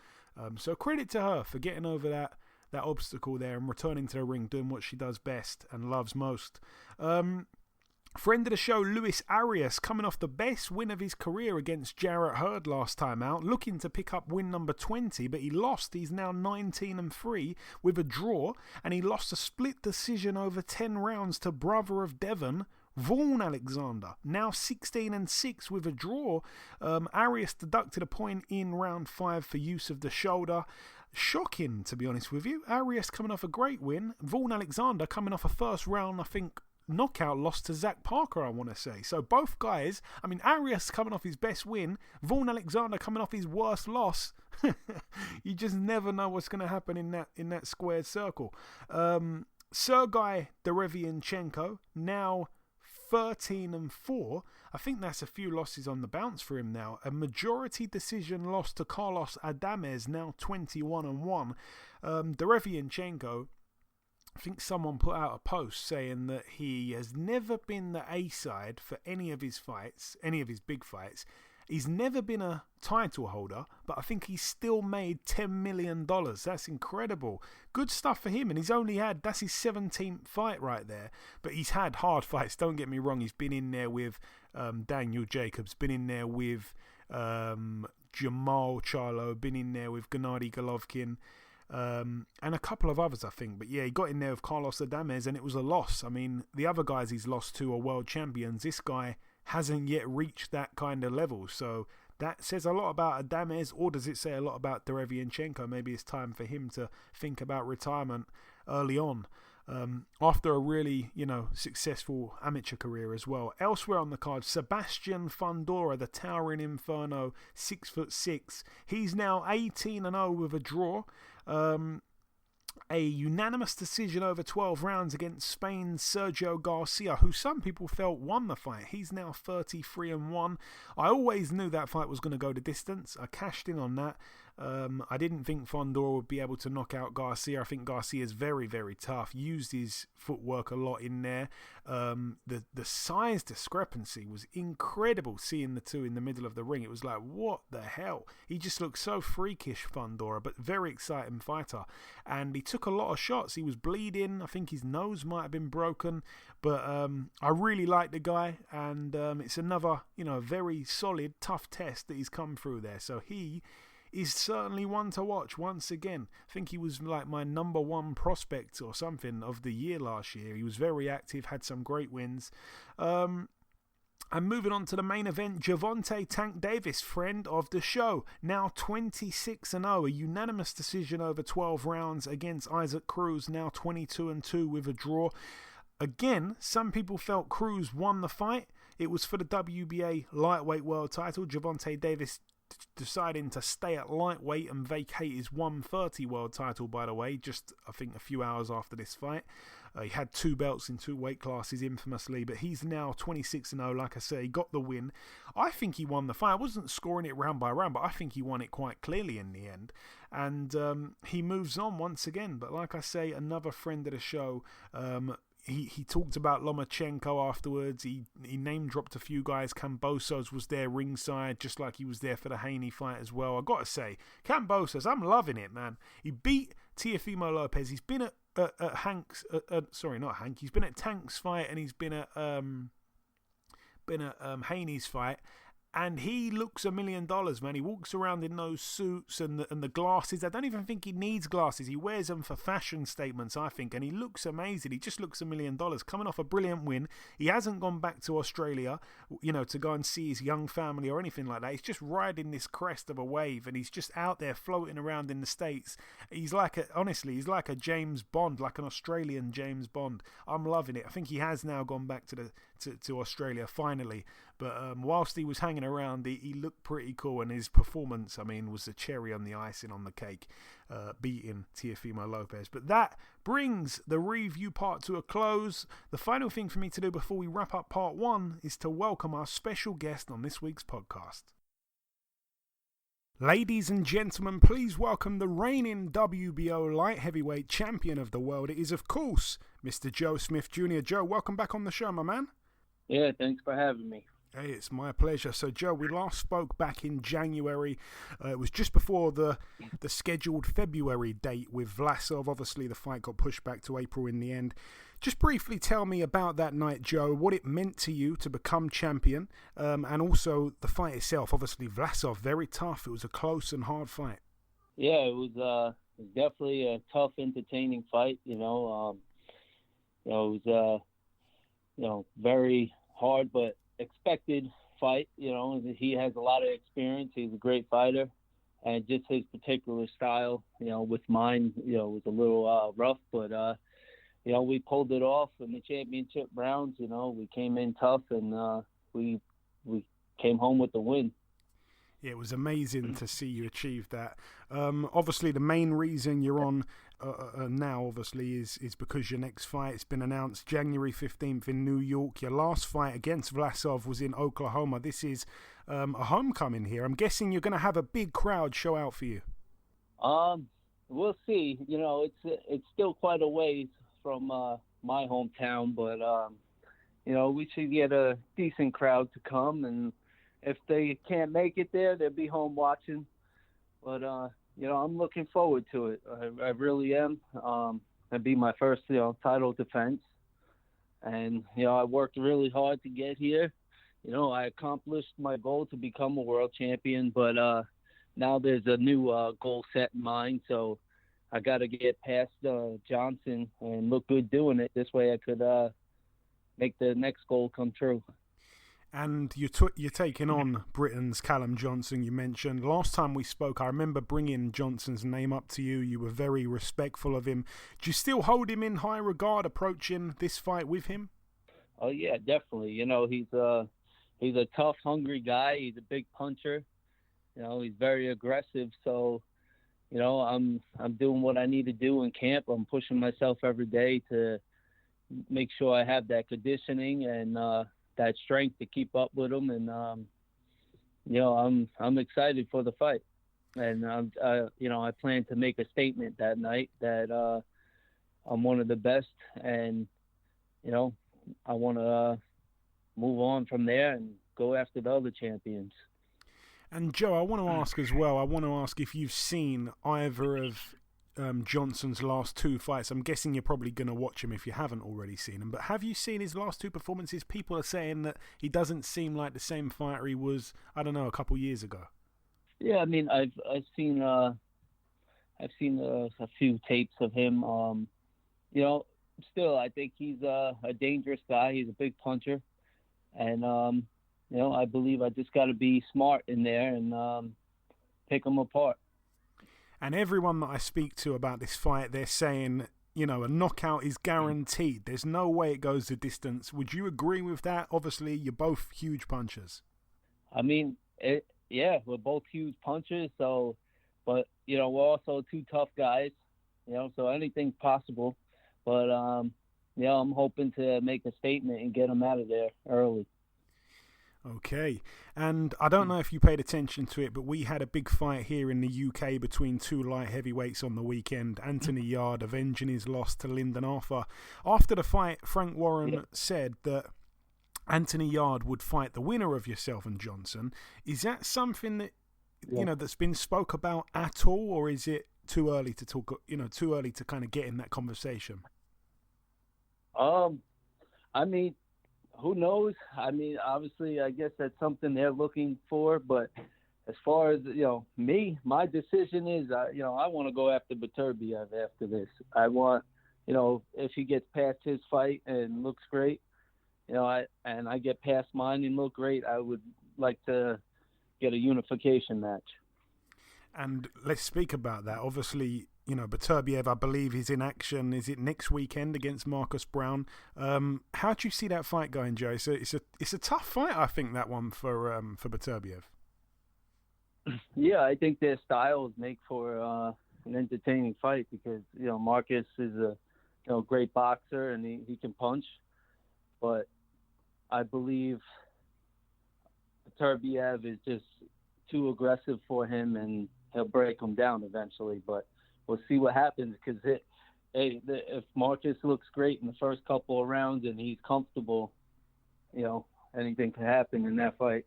So credit to her for getting over that obstacle there and returning to the ring, doing what she does best and loves most. Friend of the show, Luis Arias, coming off the best win of his career against Jarrett Hurd last time out, looking to pick up win number 20, but he lost. He's now 19-3 with a draw, and he lost a split decision over 10 rounds to brother of Devon, Vaughan Alexander, now 16-6 with a draw. Arias deducted a point in round 5 for use of the shoulder. Shocking, to be honest with you. Arias coming off a great win. Vaughan Alexander coming off a first round, I think, knockout loss to Zach Parker, I want to say. So both guys, Arias coming off his best win, Vaughan Alexander coming off his worst loss. You just never know what's going to happen in that squared circle. Sergei Derevianchenko, now 13-4. I think that's a few losses on the bounce for him now. A majority decision loss to Carlos Adames, now 21-1. Derevianchenko, I think someone put out a post saying that he has never been the A-side for any of his fights, any of his big fights. He's never been a title holder, but I think he's still made $10 million. That's incredible. Good stuff for him, and that's his 17th fight right there. But he's had hard fights, don't get me wrong. He's been in there with Daniel Jacobs, been in there with Jamal Charlo, been in there with Gennady Golovkin, and a couple of others, I think. But yeah, he got in there with Carlos Adames, and it was a loss. The other guys he's lost to are world champions. This guy hasn't yet reached that kind of level. So that says a lot about Adames, or does it say a lot about Derevianchenko? Maybe it's time for him to think about retirement early on, after a really, successful amateur career as well. Elsewhere on the card, Sebastian Fundora, the towering inferno, 6'6". He's now 18-0 with a draw. A unanimous decision over 12 rounds against Spain's Sergio Garcia, who some people felt won the fight. He's now 33-1. I always knew that fight was going to go the distance. I cashed in on that. I didn't think Fondora would be able to knock out Garcia. I think Garcia's very, very tough. Used his footwork a lot in there. The size discrepancy was incredible, seeing the two in the middle of the ring. It was like, what the hell? He just looked so freakish, Fondora, but very exciting fighter. And he took a lot of shots. He was bleeding. I think his nose might have been broken. But I really like the guy. And it's another, very solid, tough test that he's come through there. So he is certainly one to watch once again. I think he was like my number one prospect or something of the year last year. He was very active, had some great wins. And moving on to the main event, Gervonta Tank Davis, friend of the show, now 26-0, a unanimous decision over 12 rounds against Isaac Cruz, now 22-2 with a draw. Again, some people felt Cruz won the fight. It was for the WBA Lightweight World title. Gervonta Davis deciding to stay at lightweight and vacate his 130 world title, by the way, just I think a few hours after this fight. He had 2 belts in 2 weight classes infamously, but he's now 26-0. Like I say, he got the win. I think he won the fight. I wasn't scoring it round by round, but I think he won it quite clearly in the end. And he moves on once again. But like I say, another friend of the show, He talked about Lomachenko afterwards. He name dropped a few guys. Kambosos was there ringside, just like he was there for the Haney fight as well. I got to say, Kambosos, I'm loving it, man. He beat Teofimo Lopez. He's been at Hank's. Sorry, not Hank. He's been at Tank's fight, and he's been at Haney's fight. And he looks $1 million, man. He walks around in those suits and the glasses. I don't even think he needs glasses. He wears them for fashion statements, I think. And he looks amazing. He just looks $1 million. Coming off a brilliant win. He hasn't gone back to Australia, to go and see his young family or anything like that. He's just riding this crest of a wave. And he's just out there floating around in the States. He's like he's like a James Bond, like an Australian James Bond. I'm loving it. I think he has now gone back to Australia finally. But whilst he was hanging around, he looked pretty cool, and his performance, was the cherry on the icing on the cake, beating Teofimo Lopez. But that brings the review part to a close. The final thing for me to do before we wrap up part 1 is to welcome our special guest on this week's podcast. Ladies and gentlemen, please welcome the reigning WBO Light-Heavyweight champion of the world. It is, of course, Mr. Joe Smith Jr. Joe, welcome back on the show, my man. Yeah, thanks for having me. Hey, it's my pleasure. So, Joe, we last spoke back in January. It was just before the scheduled February date with Vlasov. Obviously, the fight got pushed back to April in the end. Just briefly tell me about that night, Joe, what it meant to you to become champion, and also the fight itself. Obviously, Vlasov, very tough. It was a close and hard fight. Yeah, it was definitely a tough, entertaining fight. It was very hard, but expected fight. He has a lot of experience. He's a great fighter, and just his particular style, with mine, was a little rough, but we pulled it off in the championship rounds. We came in tough, and we came home with the win. Yeah, it was amazing to see you achieve that. Obviously, the main reason you're on now, obviously, is because your next fight has been announced January 15th in New York. Your last fight against Vlasov was in Oklahoma. This is a homecoming here. I'm guessing you're going to have a big crowd show out for you. We'll see. It's still quite a ways from my hometown, but we should get a decent crowd to come, and if they can't make it there, they'll be home watching. But I'm looking forward to it. I really am. It'll be my first title defense, and I worked really hard to get here. I accomplished my goal to become a world champion, but now there's a new goal set in mind, so I got to get past Johnson and look good doing it. This way I could make the next goal come true. And you're taking on Britain's Callum Johnson, you mentioned. Last time we spoke, I remember bringing Johnson's name up to you. You were very respectful of him. Do you still hold him in high regard approaching this fight with him? Oh, yeah, definitely. He's a tough, hungry guy. He's a big puncher. He's very aggressive. So, I'm doing what I need to do in camp. I'm pushing myself every day to make sure I have that conditioning and that strength to keep up with him, and I'm excited for the fight. And I plan to make a statement that night that I'm one of the best, and I want to move on from there and go after the other champions. And Joe, I want to ask as well. I want to ask if you've seen either of Johnson's last two fights. I'm guessing you're probably going to watch him if you haven't already seen him. But have you seen his last two performances? People are saying that he doesn't seem like the same fighter he was, I don't know, a couple years ago. Yeah, I mean, I've seen a few tapes of him. Still, I think he's a dangerous guy. He's a big puncher, and I believe I just got to be smart in there and pick him apart. And everyone that I speak to about this fight, they're saying, a knockout is guaranteed. There's no way it goes the distance. Would you agree with that? Obviously, you're both huge punchers. I mean, we're both huge punchers. So, but we're also two tough guys. So anything's possible. But I'm hoping to make a statement and get him out of there early. Okay, and I don't know if you paid attention to it, but we had a big fight here in the UK between two light heavyweights on the weekend. Anthony Yarde avenging his loss to Lyndon Arthur. After the fight, Frank Warren said that Anthony Yarde would fight the winner of yourself and Johnson. Is that something that that's been spoke about at all, or is it too early to talk? Too early to kind of get in that conversation. I mean, who knows? I mean, obviously, I guess that's something they're looking for. But as far as me, my decision is, I want to go after Beterbiev after this. I want, if he gets past his fight and looks great, I get past mine and look great, I would like to get a unification match. And let's speak about that. Obviously, Beterbiev, I believe, is in action. Is it next weekend against Marcus Browne? How do you see that fight going, Joe? It's a tough fight, I think, that one for Beterbiev. Yeah, I think their styles make for an entertaining fight because Marcus is a great boxer and he can punch, but I believe Beterbiev is just too aggressive for him and he'll break him down eventually. But we'll see what happens because if Marcus looks great in the first couple of rounds and he's comfortable, anything can happen in that fight.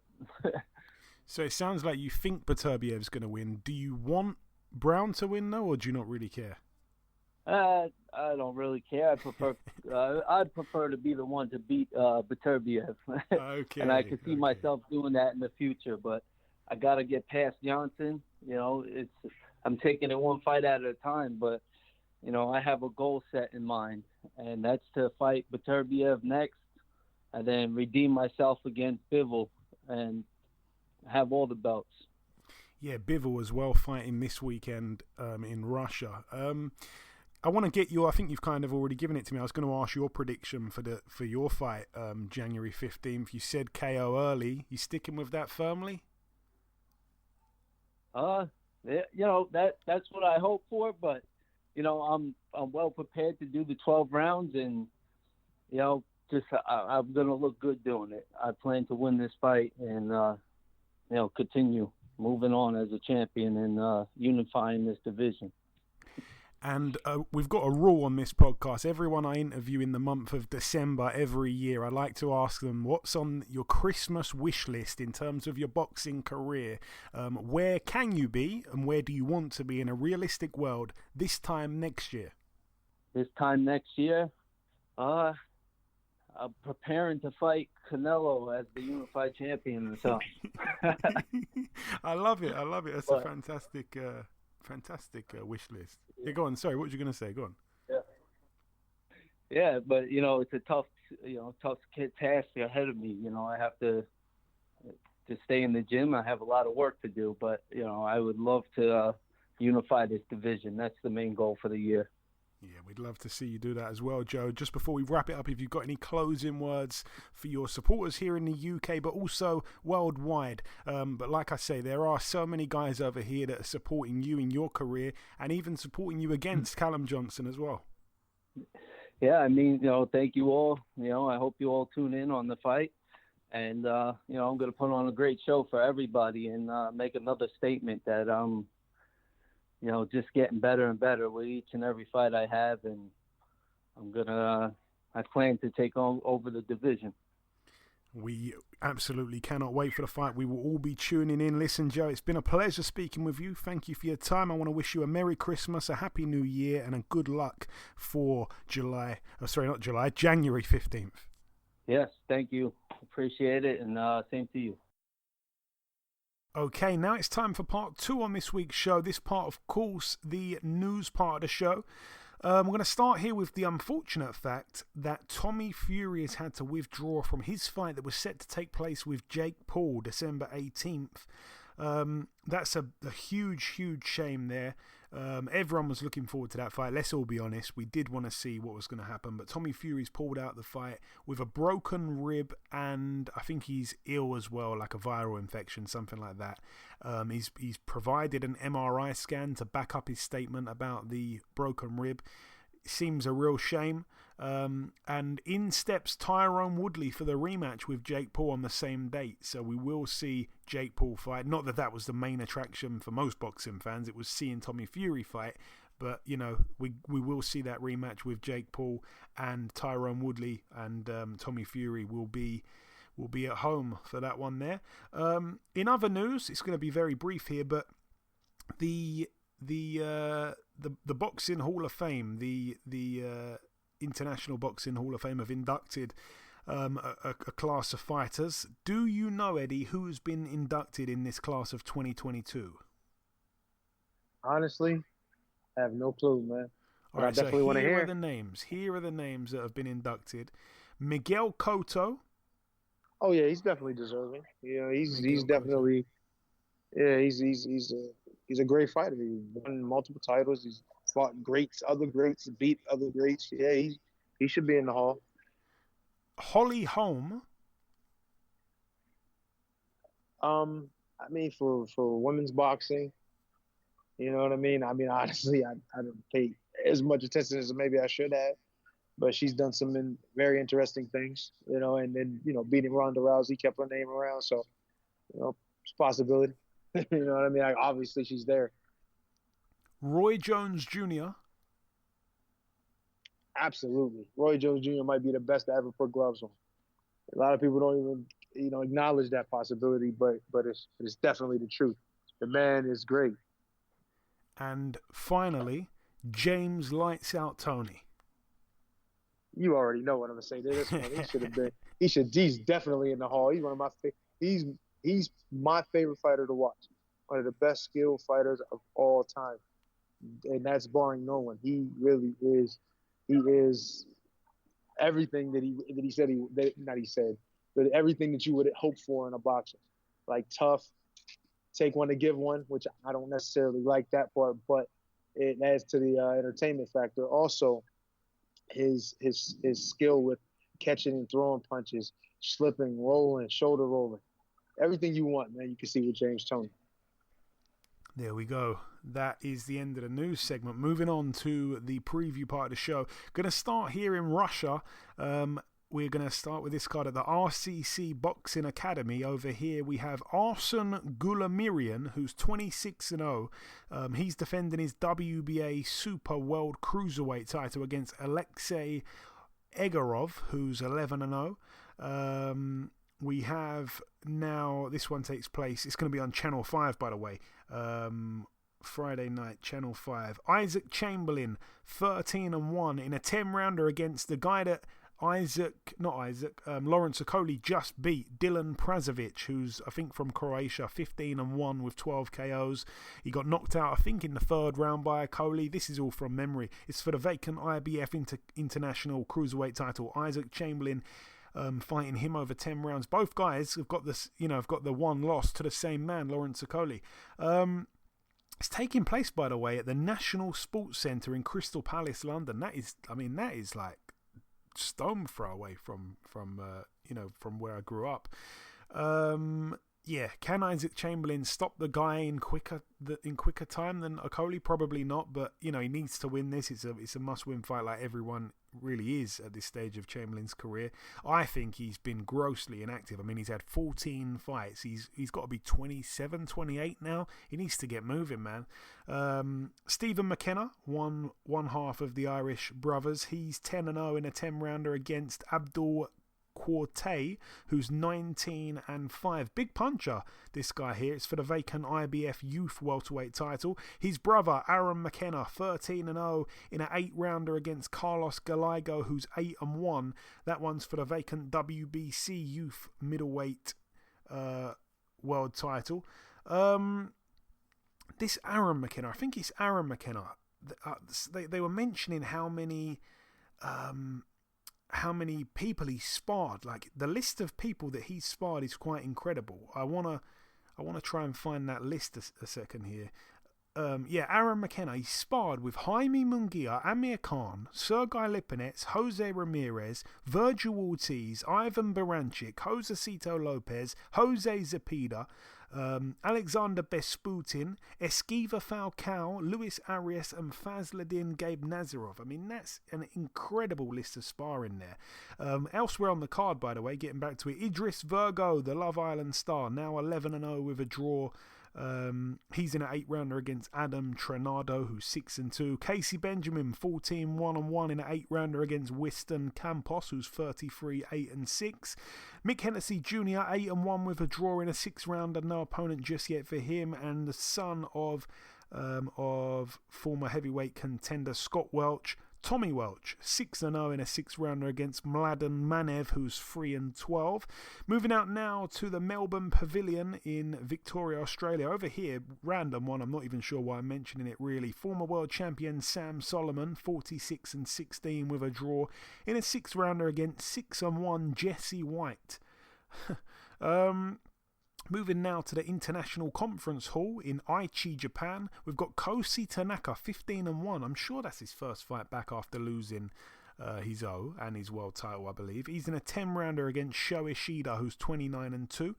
So it sounds like you think Beterbiev's going to win. Do you want Browne to win, though, or do you not really care? I don't really care. I'd prefer to be the one to beat Beterbiev. Okay. And I could see myself doing that in the future, but I got to get past Johnson. I'm taking it one fight at a time, but I have a goal set in mind, and that's to fight Beterbiev next, and then redeem myself against Bivol and have all the belts. Yeah, Bivol as well fighting this weekend in Russia. I want to get I think you've kind of already given it to me. I was going to ask your prediction for your fight, January 15th. You said KO early. You sticking with that firmly? That's what I hope for, but I'm well prepared to do the 12 rounds, and I'm gonna look good doing it. I plan to win this fight and continue moving on as a champion and unifying this division. And we've got a rule on this podcast. Everyone I interview in the month of December every year, I like to ask them, what's on your Christmas wish list in terms of your boxing career? Where can you be and where do you want to be in a realistic world this time next year? This time next year? I'm preparing to fight Canelo as the unified champion. So. I love it. That's a fantastic... Fantastic wish list. Yeah, go on. Sorry, what were you going to say? Go on. Yeah, but it's a tough task ahead of me. I have to stay in the gym. I have a lot of work to do, but I would love to unify this division. That's the main goal for the year. Yeah, we'd love to see you do that as well, Joe. Just before we wrap it up, if you've got any closing words for your supporters here in the UK, but also worldwide. But like I say, there are so many guys over here that are supporting you in your career and even supporting you against Callum Johnson as well. Yeah, I mean, thank you all. I hope you all tune in on the fight. And, I'm going to put on a great show for everybody and make another statement that I'm just getting better and better with each and every fight I have, and I plan to take over the division. We absolutely cannot wait for the fight. We will all be tuning in. Listen, Joe, it's been a pleasure speaking with you. Thank you for your time. I want to wish you a Merry Christmas, a Happy New Year, and a good luck for January 15th. Yes, thank you. Appreciate it, and same to you. Okay, now it's time for part 2 on this week's show. This part, of course, the news part of the show. We're going to start here with the unfortunate fact that Tommy Fury has had to withdraw from his fight that was set to take place with Jake Paul December 18th. That's a huge, huge shame there. Everyone was looking forward to that fight. Let's all be honest. We did want to see what was going to happen, but Tommy Fury's pulled out the fight with a broken rib, and I think he's ill as well, like a viral infection, something like that. He's provided an MRI scan to back up his statement about the broken rib. It seems a real shame. And in steps Tyrone Woodley for the rematch with Jake Paul on the same date. So we will see Jake Paul fight. Not that that was the main attraction for most boxing fans. It was seeing Tommy Fury fight. But, we will see that rematch with Jake Paul and Tyrone Woodley, and Tommy Fury will be at home for that one there. In other news, it's going to be very brief here, but the Boxing Hall of Fame, the International Boxing Hall of Fame have inducted a class of fighters. Do you know, Eddie, who's been inducted in this class of 2022? Honestly, I have no clue, man. All right, I definitely want to hear. Here are the names that have been inducted. Miguel Cotto. Oh yeah, he's definitely deserving. He's definitely. Yeah, he's a great fighter. He won multiple titles. He's fought other greats, beat other greats. Yeah, he should be in the hall. Holly Holm. I mean, for women's boxing, you know what I mean? I mean, honestly, I don't pay as much attention as maybe I should have, but she's done some very interesting things, and then, beating Ronda Rousey kept her name around. So, it's a possibility. You know what I mean? Obviously, she's there. Roy Jones Jr. Absolutely. Roy Jones Jr. might be the best to ever put gloves on. A lot of people don't even, acknowledge that possibility, but it's definitely the truth. The man is great. And finally, James Lights Out Tony. You already know what I'm gonna say. This one, he should have been. He's definitely in the hall. He's one of my. He's my favorite fighter to watch. One of the best skilled fighters of all time, and that's barring no one. He really is. He is everything but everything that you would hope for in a boxer. Like tough, take one to give one, which I don't necessarily like that part, but it adds to the entertainment factor. Also, his skill with catching and throwing punches, slipping, rolling, shoulder rolling. Everything you want, man, you can see with James Toney. There we go. That is the end of the news segment. Moving on to the preview part of the show. Going to start here in Russia. We're going to start with this card at the RCC Boxing Academy. Over here we have Arsen Gulamirian, who's 26-0. He's defending his WBA Super World Cruiserweight title against Alexei Egorov, who's 11-0. We have now, this one takes place, it's going to be on Channel 5, by the way. Friday night, Channel 5. Isaac Chamberlain, 13-1 in a 10-rounder against the guy that Lawrence Okolie just beat, Dylan Prazovic, who's, I think, from Croatia, 15-1 with 12 KOs. He got knocked out, I think, in the third round by Okolie. This is all from memory. It's for the vacant IBF International Cruiserweight title. Isaac Chamberlain fighting him over 10 rounds. Both guys have got this, have got the one loss to the same man, Lawrence Okolie. It's taking place, by the way, at the National Sports Centre in Crystal Palace, London. That is like stone throw away from where I grew up. can Isaac Chamberlain stop the guy in quicker time than Okolie? Probably not, but he needs to win this. It's a must-win fight, like everyone really is at this stage of Chamberlain's career. I think he's been grossly inactive. I mean, he's had 14 fights. He's got to be 27, 28 now. He needs to get moving, man. Stephen McKenna, one half of the Irish brothers. He's 10-0 in a 10-rounder against Abdul Quartet, who's 19-5. Big puncher, this guy here. It's for the vacant IBF Youth Welterweight title. His brother, Aaron McKenna, 13-0 in an 8-rounder against Carlos Gallego, who's 8-1. That one's for the vacant WBC Youth Middleweight world title. This Aaron McKenna, I think it's Aaron McKenna. They were mentioning how many people he sparred. Like, the list of people that he's sparred is quite incredible. I wanna try and find that list a second here. Aaron McKenna, he sparred with Jaime Munguia, Amir Khan, Sergei Lipinets, Jose Ramirez, Virgil Ortiz, Ivan Baranchik, Josecito Lopez, Jose Zepeda, Alexander Besputin, Esquiva Falcao, Luis Arias, and Fazladin Gabe Nazarov. I mean, that's an incredible list of sparring there. Elsewhere on the card, by the way, getting back to it, Idris Virgo, the Love Island star, now 11-0 with a draw. He's in an 8-rounder against Adam Trenado, who's 6-2. Casey Benjamin, 14-1-1 in an 8-rounder against Winston Campos, who's 33-8-6. Mick Hennessy Jr., 8-1 with a draw in a 6-rounder. No opponent just yet for him. And the son of former heavyweight contender Scott Welch, Tommy Welch, 6-0 in a 6-rounder against Mladen Manev, who's 3-12. Moving out now to the Melbourne Pavilion in Victoria, Australia. Over here, random one, I'm not even sure why I'm mentioning it really. Former world champion Sam Solomon, 46-16 with a draw in a 6-rounder against 6-1 Jesse White. Moving now to the International Conference Hall in Aichi, Japan. We've got Kosi Tanaka, 15-1. I'm sure that's his first fight back after losing his O and his world title, I believe. He's in a 10-rounder against Sho Ishida, who's 29-2.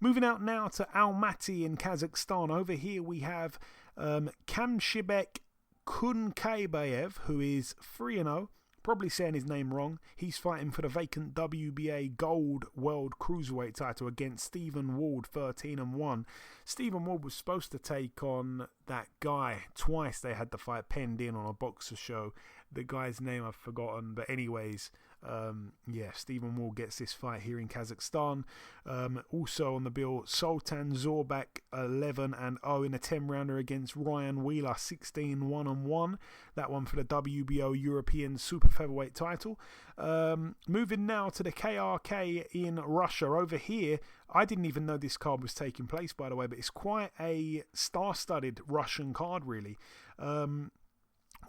Moving out now to Almaty in Kazakhstan. Over here we have Kamshibek Kunkaybayev, who is 3-0. Probably saying his name wrong. He's fighting for the vacant WBA Gold World Cruiserweight title against Stephen Ward, 13-1. Stephen Ward was supposed to take on that guy twice. They had the fight penned in on a Boxer show. The guy's name I've forgotten, but anyways, Stephen Ward gets this fight here in Kazakhstan. Also on the bill, Sultan Zorbak, 11-0 in a 10-rounder against Ryan Wheeler, 16-1-1. That one for the WBO European Super Featherweight title. Moving now to the KRK in Russia. Over here, I didn't even know this card was taking place, by the way, but it's quite a star-studded Russian card, really.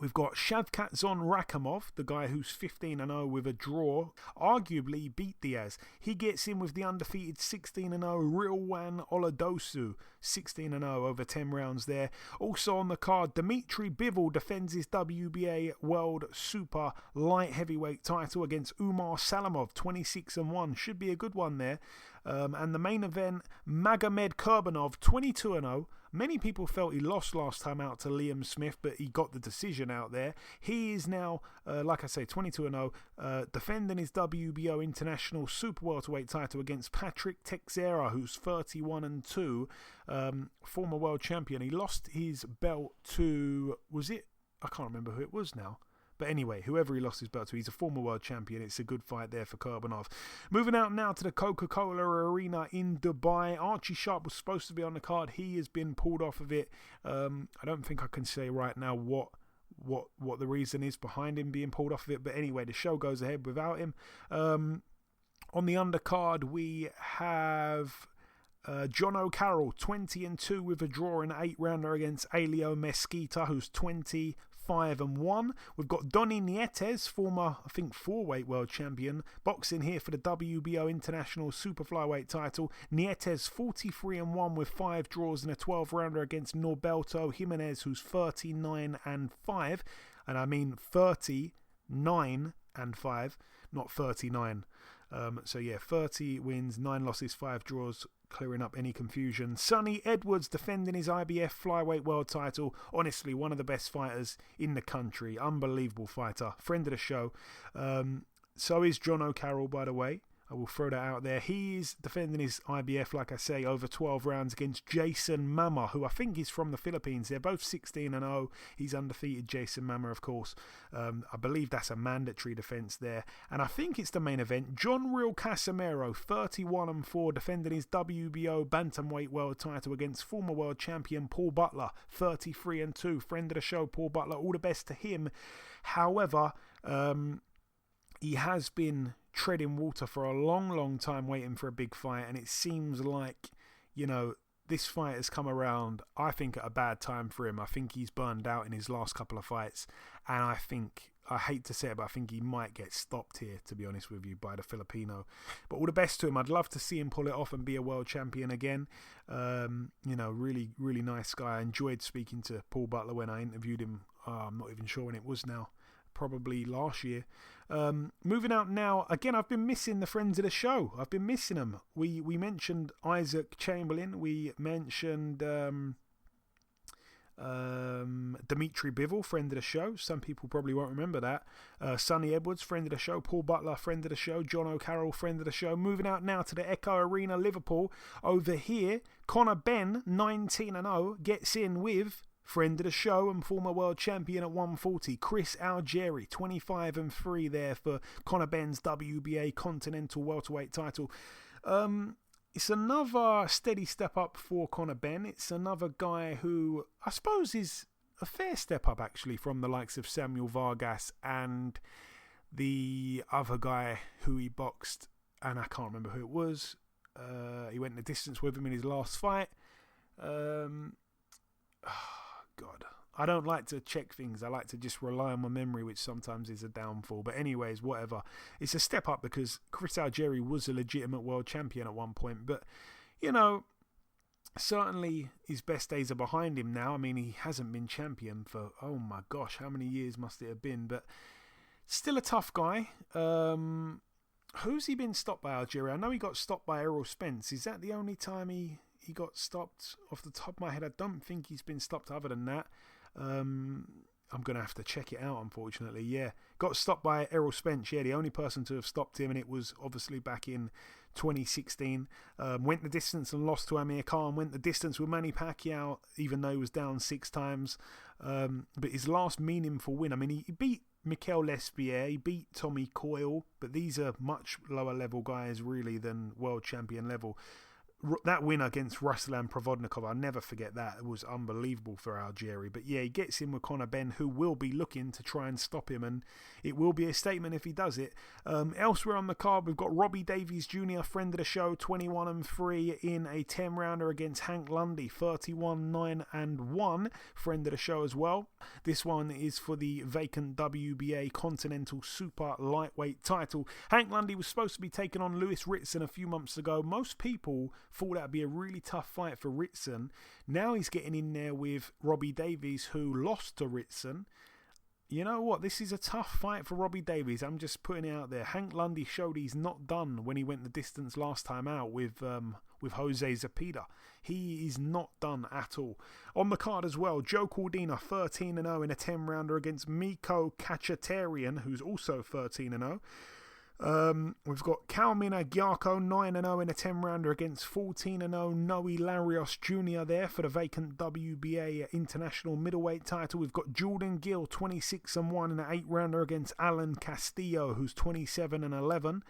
We've got Shavkatzon Rakhimov, the guy who's 15-0 with a draw. Arguably beat Diaz. He gets in with the undefeated 16-0 Rilwan Oladosu, 16-0 over 10 rounds there. Also on the card, Dmitry Bivol defends his WBA World Super Light-Heavyweight title against Umar Salamov, 26-1. Should be a good one there. And the main event, Magomed Kurbanov, 22-0. Many people felt he lost last time out to Liam Smith, but he got the decision out there. He is now, like I say, 22-0, defending his WBO International Super Welterweight title against Patrick Teixeira, who's 31-2, former world champion. He lost his belt to, I can't remember who it was now. But anyway, whoever he lost his belt to, he's a former world champion. It's a good fight there for Kurbanov. Moving out now to the Coca-Cola Arena in Dubai. Archie Sharp was supposed to be on the card. He has been pulled off of it. I don't think I can say right now what the reason is behind him being pulled off of it. But anyway, the show goes ahead without him. On the undercard, we have John O'Carroll, 20-2 with a draw in an 8-rounder against Elio Mesquita, who's 25-1. We've got Donny Nietes, former, I think, 4-weight world champion, boxing here for the WBO International Super Flyweight title. Nietes, 43-1 with 5 draws in a 12-rounder against Norberto Jimenez, who's 39-5. And I mean 39-5, not 39. So yeah, 30 wins, 9 losses, 5 draws, clearing up any confusion. Sonny Edwards defending his IBF flyweight world title. Honestly, one of the best fighters in the country. Unbelievable fighter. Friend of the show. So is John O'Carroll, by the way. I will throw that out there. He is defending his IBF, like I say, over 12 rounds against Jason Mama, who I think is from the Philippines. They're both 16-0. He's undefeated, Jason Mama, of course. I believe that's a mandatory defence there. And I think it's the main event. John Real Casimero, 31-4, defending his WBO bantamweight world title against former world champion Paul Butler, 33-2. Friend of the show, Paul Butler. All the best to him. However, he has been treading water for a long time waiting for a big fight, and it seems like, this fight has come around, I think, at a bad time for him. I think he's burned out in his last couple of fights, and I hate to say it, but I think he might get stopped here, to be honest with you, by the Filipino. But all the best to him. I'd love to see him pull it off and be a world champion again. Really, really nice guy. I enjoyed speaking to Paul Butler when I interviewed him. I'm not even sure when it was now. Probably last year. Moving out now, again, I've been missing the friends of the show. I've been missing them. We mentioned Isaac Chamberlain. We mentioned Dimitri Bivol, friend of the show. Some people probably won't remember that. Sonny Edwards, friend of the show. Paul Butler, friend of the show. John O'Carroll, friend of the show. Moving out now to the Echo Arena, Liverpool. Over here, Conor Benn, 19-0, gets in with friend of the show and former world champion at 140, Chris Algieri, 25-3 there for Conor Benn's WBA Continental Welterweight title. It's another steady step up for Conor Benn. It's another guy who I suppose is a fair step up, actually, from the likes of Samuel Vargas and the other guy who he boxed, and I can't remember who it was. He went the distance with him in his last fight. God, I don't like to check things. I like to just rely on my memory, which sometimes is a downfall. But anyways, whatever. It's a step up because Chris Algieri was a legitimate world champion at one point. But, certainly his best days are behind him now. I mean, he hasn't been champion for, oh my gosh, how many years must it have been? But still a tough guy. Who's he been stopped by, Algieri? I know he got stopped by Errol Spence. Is that the only time he got stopped? Off the top of my head, I don't think he's been stopped other than that. I'm going to have to check it out, unfortunately. Yeah, got stopped by Errol Spence. Yeah, the only person to have stopped him, and it was obviously back in 2016. Went the distance and lost to Amir Khan. Went the distance with Manny Pacquiao, even though he was down 6 times. But his last meaningful win, I mean, he beat Mikel Lespierre, he beat Tommy Coyle, but these are much lower level guys, really, than world champion level. That win against Ruslan Provodnikov, I'll never forget that. It was unbelievable for Algieri. But yeah, he gets in with Conor Benn, who will be looking to try and stop him, and it will be a statement if he does it. Elsewhere on the card, we've got Robbie Davies Jr., friend of the show, 21-3 in a 10-rounder against Hank Lundy, 31-9-1, friend of the show as well. This one is for the vacant WBA Continental Super Lightweight title. Hank Lundy was supposed to be taking on Lewis Ritson a few months ago. Most people thought that would be a really tough fight for Ritson. Now he's getting in there with Robbie Davies, who lost to Ritson. You know what? This is a tough fight for Robbie Davies. I'm just putting it out there. Hank Lundy showed he's not done when he went the distance last time out with Jose Zepeda. He is not done at all. On the card as well, Joe Cordina, 13-0 in a 10-rounder against Mikko Kachatarian, who's also 13-0. We've got Kalmina Gyarko, 9-0 in a 10-rounder against 14-0 Noe Larios Jr. there for the vacant WBA International Middleweight title. We've got Jordan Gill, 26-1 in an 8-rounder against Alan Castillo, who's 27-11.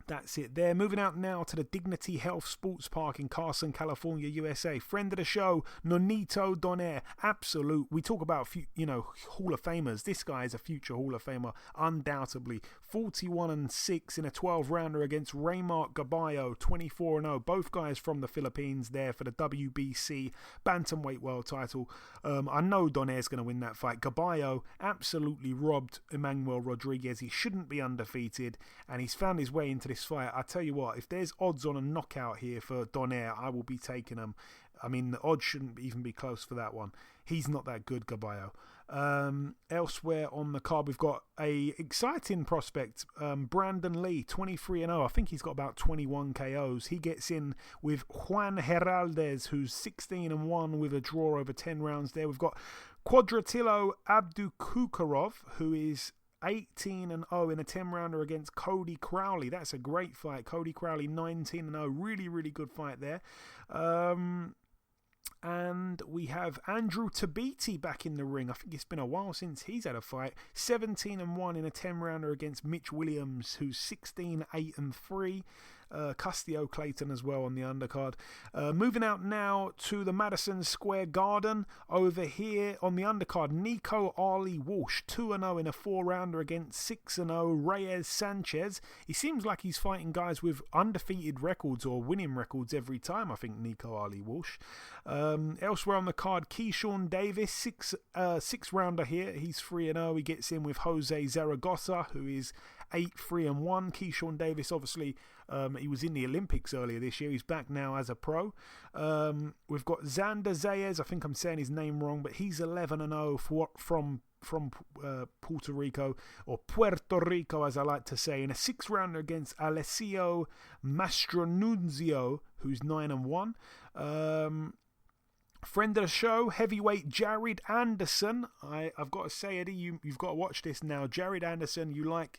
That's it there. Moving out now to the Dignity Health Sports Park in Carson, California, USA. Friend of the show, Nonito Donaire. Absolute. We talk about, Hall of Famers. This guy is a future Hall of Famer, undoubtedly. 41-6 in a 12-rounder against Raymark Gaballo, 24-0. Both guys from the Philippines there for the WBC Bantamweight World title. I know Donaire's going to win that fight. Gaballo absolutely robbed Emmanuel Rodriguez. He shouldn't be undefeated, and he's found his way into this fight. I tell you what, if there's odds on a knockout here for Donaire, I will be taking them. I mean, the odds shouldn't even be close for that one. He's not that good, Gaballo. Elsewhere on the card, we've got a exciting prospect, Brandon Lee, 23-0. I think he's got about 21 KOs. He gets in with Juan Heraldez, who's 16-1 with a draw over 10 rounds there. We've got Quadratilo Abdukukarov, who is 18-0 in a 10-rounder against Cody Crowley. That's a great fight. Cody Crowley 19-0. Really, really good fight there. And we have Andrew Tabiti back in the ring. I think it's been a while since he's had a fight. 17-1 in a 10-rounder against Mitch Williams, who's 16-8-3. Custio Clayton as well on the undercard. Moving out now to the Madison Square Garden. Over here on the undercard, Nico Ali Walsh, 2-0 in a 4-rounder against 6-0 Reyes Sanchez. He seems like he's fighting guys with undefeated records or winning records every time, I think, Nico Ali Walsh. Elsewhere on the card, Keyshawn Davis, 6-rounder here. He's 3-0. He gets in with Jose Zaragoza, who is 8-3-1. Keyshawn Davis, obviously, he was in the Olympics earlier this year. He's back now as a pro. We've got Xander Zayas. I think I'm saying his name wrong, but he's 11-0 from Puerto Rico, or Puerto Rico as I like to say, in a 6-rounder against Alessio Mastronunzio, who's 9-1. Friend of the show, heavyweight Jared Anderson. I've got to say, Eddie, you've got to watch this now. Jared Anderson, you liked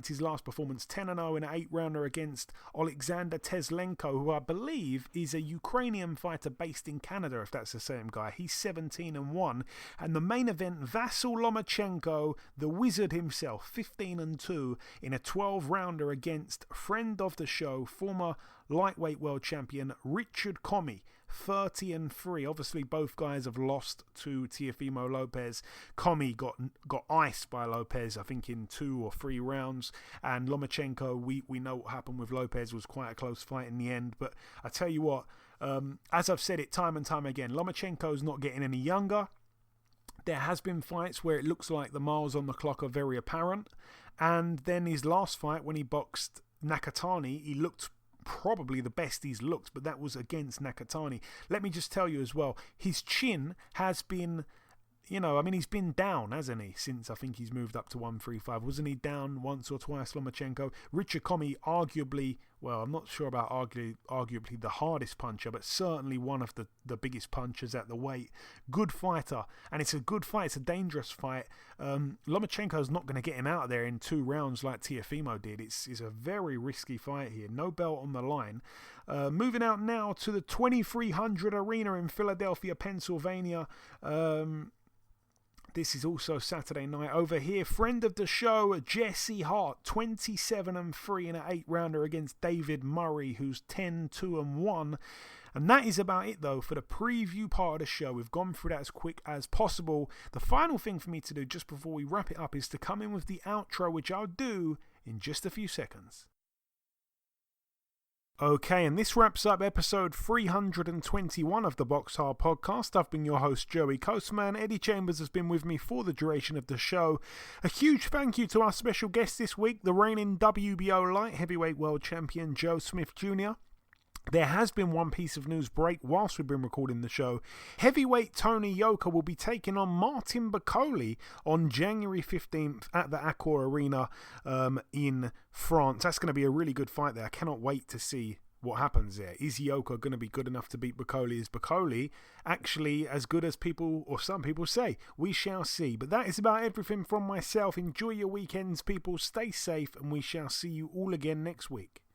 his last performance, 10-0 in an 8-rounder against Alexander Teslenko, who I believe is a Ukrainian fighter based in Canada, if that's the same guy. He's 17-1. And the main event, Vasyl Lomachenko, the wizard himself, 15-2 in a 12-rounder against friend of the show, former lightweight world champion Richard Commey, 30-3. Obviously, both guys have lost to Teofimo Lopez. Commey got iced by Lopez, I think, in 2 or 3 rounds. And Lomachenko, we know what happened with Lopez. It was quite a close fight in the end. But I tell you what, as I've said it time and time again, Lomachenko's not getting any younger. There has been fights where it looks like the miles on the clock are very apparent. And then his last fight, when he boxed Nakatani, he looked probably the best he's looked, but that was against Nakatani. Let me just tell you as well, his chin has been, he's been down, hasn't he, since I think he's moved up to 135. Wasn't he down once or twice, Lomachenko? Richard Commey, arguably, well, I'm not sure about arguably the hardest puncher, but certainly one of the biggest punchers at the weight. Good fighter, and it's a good fight. It's a dangerous fight. Lomachenko's not going to get him out of there in 2 rounds like Teofimo did. It's a very risky fight here. No belt on the line. Moving out now to the 2300 Arena in Philadelphia, Pennsylvania. This is also Saturday night. Over here, friend of the show, Jesse Hart, 27-3 in an 8-rounder against David Murray, who's 10-2-1. And that is about it, though, for the preview part of the show. We've gone through that as quick as possible. The final thing for me to do just before we wrap it up is to come in with the outro, which I'll do in just a few seconds. Okay, and this wraps up episode 321 of the BoxHard Podcast. I've been your host, Joey Coastman. Eddie Chambers has been with me for the duration of the show. A huge thank you to our special guest this week, the reigning WBO Light-Heavyweight World Champion Joe Smith Jr. There has been one piece of news break whilst we've been recording the show. Heavyweight Tony Yoka will be taking on Martin Bakole on January 15th at the Accor Arena in France. That's going to be a really good fight there. I cannot wait to see what happens there. Is Yoka going to be good enough to beat Bakole? Is Bakole actually as good as people or some people say? We shall see. But that is about everything from myself. Enjoy your weekends, people. Stay safe, and we shall see you all again next week.